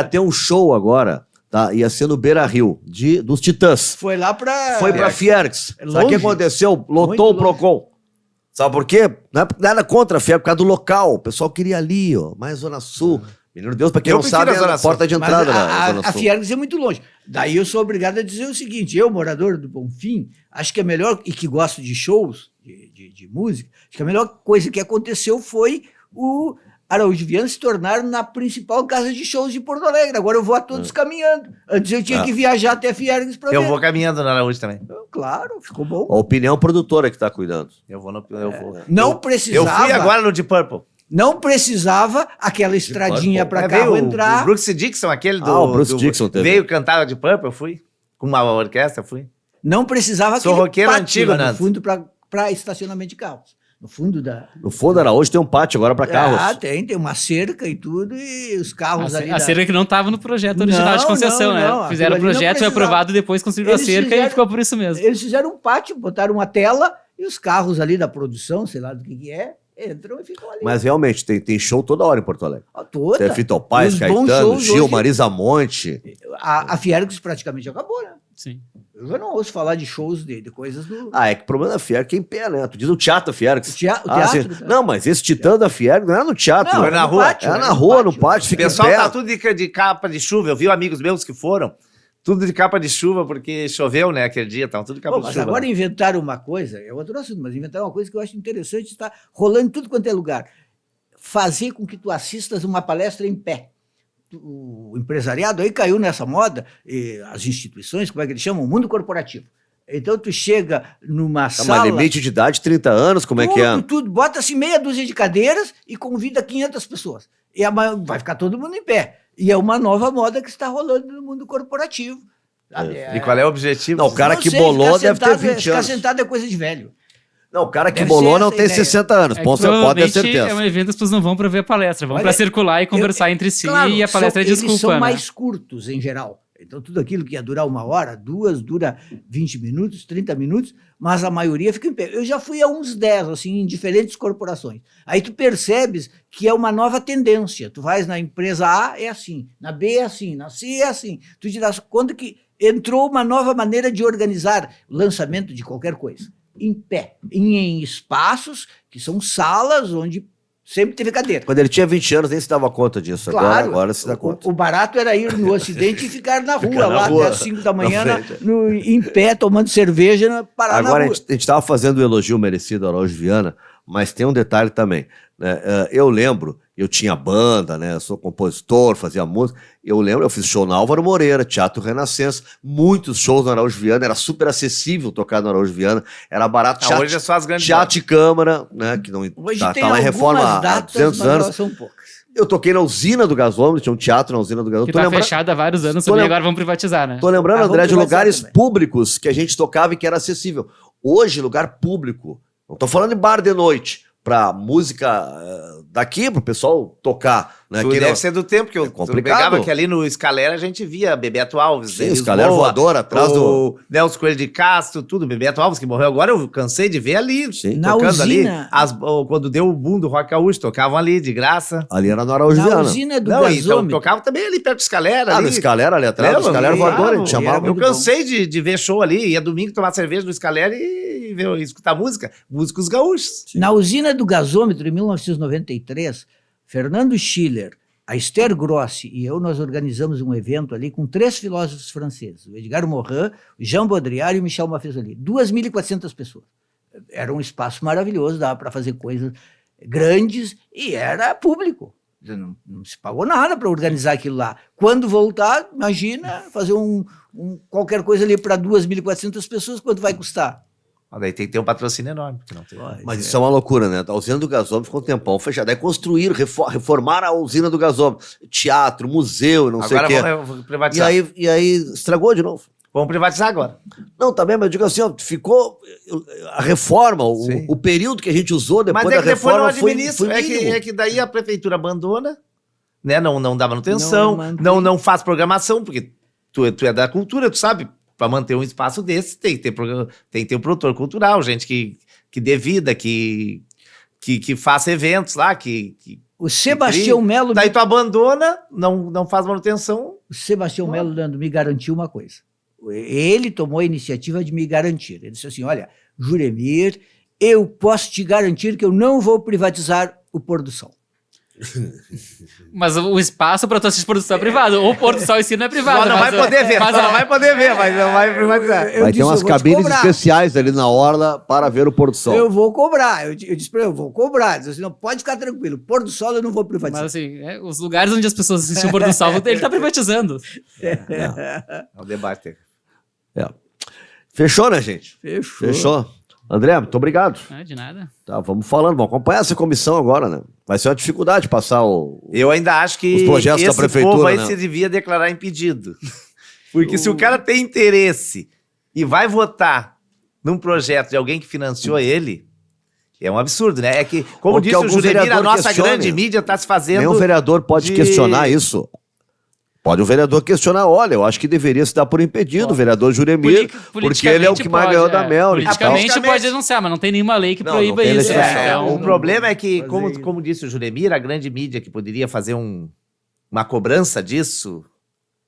ter um show agora, tá? Ia ser no Beira Rio, dos Titãs. Foi lá para. Foi pra Fiergs. É Sabe o que longe. aconteceu? Lotou Muito o longe. Procon. Sabe por quê? Não é nada contra a Fiergs, por causa do local. O pessoal queria ali, ó, mais Zona Sul. Menino Deus, pra quem Eu não prefiro sabe, a é Zona a Sul. porta de Mas entrada da a Zona Sul. Fiergs é muito longe. Daí eu sou obrigado a dizer o seguinte: eu, morador do Bonfim, acho que a melhor, e que gosto de shows, de música, acho que a melhor coisa que aconteceu foi o Araújo Viana se tornar na principal casa de shows de Porto Alegre. Agora eu vou a todos caminhando. Antes eu tinha que viajar até Fiergs para ver. Eu vou caminhando na Araújo também. Claro, ficou bom. A opinião produtora que tá cuidando. Eu vou. Não Eu precisava. fui agora no Deep Purple. Não precisava aquela estradinha para Veio carro o entrar. Brooks Dixon, aquele do... O Bruce Dixon teve. Veio cantar de Purple, eu fui. Com uma orquestra, eu fui. Não precisava Sou aquele roqueiro pátio antigo, lá no Nando. fundo para estacionamento de carros. No fundo da... No fundo, Araújo tem um pátio agora pra carros. Ah, tem uma cerca e tudo, e os carros ali... A cerca que não estava no projeto original Não, de concessão, não, né? não, Fizeram o aquilo ali não projeto, foi precisava. aprovado, depois construíram a Eles cerca fizeram- e ficou por isso mesmo. Eles fizeram um pátio, botaram uma tela, e os carros ali da produção, sei lá do que é, entram e ficam ali. Mas realmente, tem show toda hora em Porto Alegre. Ó, toda. Tem Fito Paz, E os bons Caetano, shows Gil, hoje- Marisa Monte. A Fiergs praticamente acabou, né? Sim. Eu já não ouço falar de shows de coisas do... Ah, é que o problema da Fiergs é em pé, né? Tu diz o teatro da Fiergs. O teatro, Assim, não, mas esse Titã da Fiergs não era no teatro. Não, Foi na no rua. pátio, Era era na no rua, no pátio. pátio, O fica em pessoal pé. tá tudo de capa de chuva. Eu vi amigos meus que foram. Tudo de capa de chuva, porque choveu, né, aquele dia. Estavam tudo de capa Pô, de mas chuva. agora inventaram uma coisa, é outro assunto, mas inventaram uma coisa que eu acho interessante, está rolando em tudo quanto é lugar. Fazer com que tu assistas uma palestra em pé. O empresariado aí caiu nessa moda, e as instituições, como é que eles chamam? O mundo corporativo. Então tu chega numa Tá, sala... mas limite de idade, 30 anos, como é que é? Tudo, bota assim meia dúzia de cadeiras e convida 500 pessoas. E vai ficar todo mundo em pé. E é uma nova moda que está rolando no mundo corporativo. Sabe? E qual é o objetivo? Não, o cara Não que sei, bolou ficar deve ter sentado 20 Ficar anos. sentado é coisa de velho. Não, o cara que Deve bolou ser não essa tem ideia. 60 anos, É que pode ter provavelmente certeza. é um evento que as pessoas não vão para ver a palestra, vão Olha, para circular e conversar entre si Claro, e a palestra é eles desculpa, são né? mais curtos, em geral. Então, tudo aquilo que ia durar 1 hora, 2, dura 20 minutos, 30 minutos, mas a maioria fica em pé. Eu já fui a uns 10, assim, em diferentes corporações. Aí tu percebes que é uma nova tendência. Tu vais na empresa A, é assim, na B é assim, na C é assim. Tu te das conta que entrou uma nova maneira de organizar o lançamento de qualquer coisa. Em pé, em espaços que são salas onde sempre teve cadeira. Quando ele tinha 20 anos, nem se dava conta disso. Claro, Agora se dá conta. o barato era ir no Ocidente e ficar na rua, Ficar na lá rua, até as 5 da manhã, na frente. em pé, tomando cerveja, parar Agora, na a rua. gente estava fazendo o elogio merecido ao Araújo Viana, mas tem um detalhe também. Né? Eu lembro, eu tinha banda, né? Eu sou compositor, fazia música. Eu lembro, eu fiz show na Álvaro Moreira, Teatro Renascença, muitos shows no Araújo Viana, era super acessível tocar no Araújo Viana, era barato. Não, hoje é só as grandes Teatro de Câmara, né? Que não Hoje tá tem lá em algumas reforma há datas, 200 mas anos. elas são poucas. Eu toquei na usina do gasômetro, tinha um teatro na usina do gasômetro. Que tá fechado há vários anos Tô também, lem- agora vão privatizar, né? Tô lembrando, Vamos André, de privatizar lugares também. públicos que a gente tocava e que era acessível. Hoje, lugar público, não tô falando em bar de noite, pra música daqui, pro pessoal tocar. Né? Tu Que deve não- ser do tempo que eu complicado. pegava que ali no Escalera a gente via Bebeto Alves, Sim, Denis Escalera Boa, voadora, atrás do... o Nelson Coelho de Castro, tudo. Bebeto Alves, que morreu agora, eu cansei de ver ali, Sim. Na tocando usina- ali. Quando deu o boom do Rock Gaúcho, tocavam ali, de graça. Ali era no Araújo Na Viana. usina do Não, então gasômetro, tocava também ali perto do Escalera. Ah, ali. no Escalera ali atrás, no Lembra? Escalera voadora, a gente Era chamava. Eu muito cansei de ver show ali, ia domingo tomar cerveja no Escalera e escutar música. Músicos gaúchos. na usina do gasômetro, em 1993, Fernando Schiller a Esther Grossi e eu, nós organizamos um evento ali com 3 filósofos franceses, o Edgar Morin, o Jean Baudrillard e o Michel Maffesoli. 2.400 pessoas. Era um espaço maravilhoso, dava para fazer coisas grandes e era público. Não se pagou nada para organizar aquilo lá. Quando voltar, imagina fazer qualquer coisa ali para 2.400 pessoas, quanto vai custar? Daí tem que ter um patrocínio enorme. Porque não tem. Mas isso é uma loucura, né? A usina do gasômetro ficou um tempão fechada. Aí construíram, reformaram a usina do gasômetro. Teatro, museu, não sei o quê. Agora vamos privatizar. E aí estragou de novo. Vamos privatizar agora. Não, também, mas eu digo assim, ó, ficou a reforma, o período que a gente usou depois mas é da que depois reforma não administra. É que daí a prefeitura abandona, né? Não dá manutenção, não faz programação, porque tu é da cultura, tu sabe, para manter um espaço desse tem que ter um produtor cultural, gente que dê vida, que faça eventos lá, o Sebastião Melo... Daí tu abandona, não faz manutenção. O Sebastião Melo, Leandro, me garantiu uma coisa. Ele tomou a iniciativa de me garantir. Ele disse assim, olha, Juremir, eu posso te garantir que eu não vou privatizar o pôr do sol. Mas o espaço para tu assistir pôr do sol é privado. O pôr do sol em si não é privado. Não vai poder ver, mas não vai privatizar. Vai ter umas cabines especiais ali na orla para ver o pôr do sol. Eu vou cobrar. Eu disse para ele, eu vou cobrar. Ele disse assim, não, pode ficar tranquilo. Pôr do sol eu não vou privatizar. Mas assim, os lugares onde as pessoas assistem o pôr do sol, ele está privatizando. É um debate. Fechou, né, gente? Fechou. André, muito obrigado. De nada. Tá, vamos falando, vamos acompanhar essa comissão agora, né? Vai ser uma dificuldade passar Eu ainda acho que os projetos da prefeitura, povo aí né? se devia declarar impedido. Porque se o cara tem interesse e vai votar num projeto de alguém que financiou ele, é um absurdo, né? É que, como disse o Juremir, a nossa grande mídia está se fazendo... Nenhum vereador pode questionar isso. Pode o vereador questionar, olha, eu acho que deveria se dar por impedido o vereador Juremir, porque ele é o que mais ganhou da Mel. Politicamente pode denunciar, mas não tem nenhuma lei que proíba isso. O problema é que, como disse o Juremir, a grande mídia que poderia fazer uma cobrança disso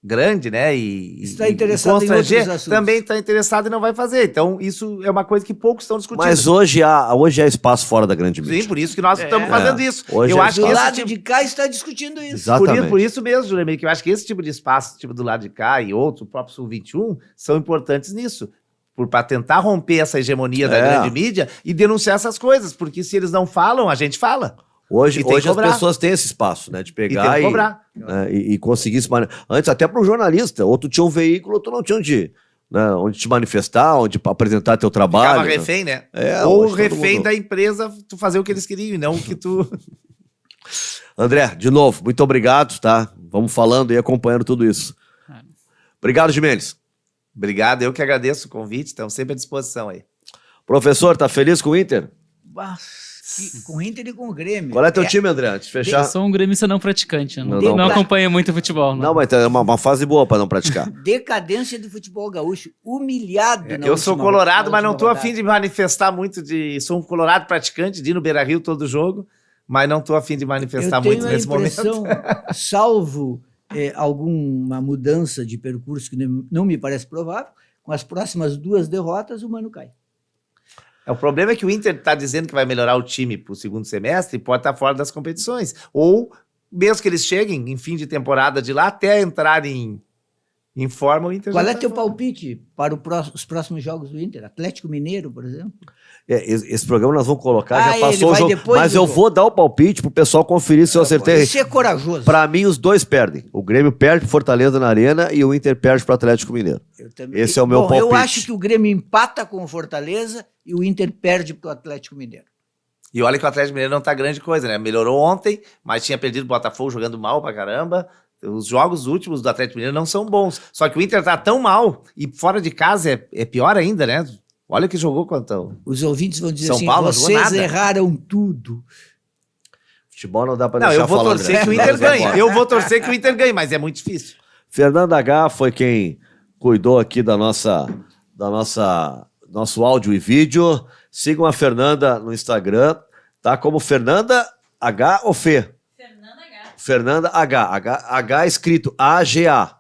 grande, né? Está interessado em outros assuntos. Também está interessado e não vai fazer. Então, isso é uma coisa que poucos estão discutindo. Mas hoje há espaço fora da grande mídia. Sim, por isso que nós estamos fazendo isso. Hoje eu acho que o lado de cá está discutindo isso. Exatamente. Por isso mesmo, Juremir, que eu acho que esse tipo de espaço, tipo do lado de cá e outro, o próprio Sul 21, são importantes nisso. Para tentar romper essa hegemonia da grande mídia e denunciar essas coisas. Porque se eles não falam, a gente fala. Hoje as pessoas têm esse espaço, né? De pegar e conseguir se manifestar. Antes, até para um jornalista, ou tu tinha um veículo, ou tu não tinha onde te manifestar, onde apresentar teu trabalho. Ficava refém, né? Ou refém da empresa, tu fazer o que eles queriam e não o que tu... André, de novo, muito obrigado, tá? Vamos falando e acompanhando tudo isso. Obrigado, Gimenez. Obrigado, eu que agradeço o convite, estamos sempre à disposição aí. Professor, tá feliz com o Inter? Com o Inter e com o Grêmio. Qual é teu time, André? Antes de fechar. Eu sou um gremista não praticante. Não acompanho muito futebol. Não, mas é uma fase boa para não praticar. Decadência do futebol gaúcho. Humilhado. Eu sou colorado, mas não estou afim de manifestar muito. Sou um colorado praticante, de ir no Beira-Rio todo jogo, mas não estou afim de manifestar muito nesse momento. Salvo alguma mudança de percurso que não me parece provável, com as próximas 2 derrotas, o Mano cai. O problema é que o Inter está dizendo que vai melhorar o time para o segundo semestre e pode estar fora das competições. Ou, mesmo que eles cheguem em fim de temporada de lá, até entrarem em forma, o Inter Qual é teu palpite para os próximos jogos do Inter? Atlético Mineiro, por exemplo? Esse programa nós vamos colocar, já passou o jogo. Mas eu jogo. Vou dar o palpite pro pessoal conferir se eu acertei. Isso é corajoso. Para mim, os dois perdem. O Grêmio perde pro Fortaleza na Arena e o Inter perde pro Atlético Mineiro. Esse é o meu palpite. Eu acho que o Grêmio empata com o Fortaleza e o Inter perde pro Atlético Mineiro. E olha que o Atlético Mineiro não tá grande coisa, né? Melhorou ontem, mas tinha perdido o Botafogo jogando mal pra caramba. Os jogos últimos do Atlético Mineiro não são bons. Só que o Inter tá tão mal e fora de casa é pior ainda, né? Olha o que jogou contra os ouvintes vão dizer São assim, Paulo, vocês erraram tudo. Futebol não dá pra deixar eu vou falando, torcer que o Inter ganhe. Eu vou torcer que o Inter ganhe, mas é muito difícil. Fernanda H foi quem cuidou aqui da nosso áudio e vídeo. Sigam a Fernanda no Instagram, tá? Como Fernanda H ou Fê? Fernanda H. H escrito AGA.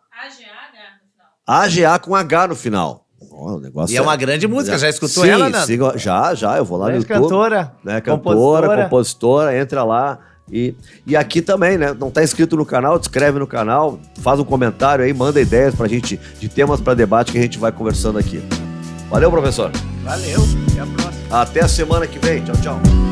AGA com H no final. O negócio é uma grande música, já escutou ela, Nando? Já, eu vou lá no YouTube. Cantora, né? Cantora, compositora, entra lá, E aqui também, né? Não está inscrito no canal, te inscreve no canal, faz um comentário aí, manda ideias pra gente de temas para debate que a gente vai conversando aqui. Valeu, professor. Valeu, até a próxima. Até a semana que vem. Tchau, tchau.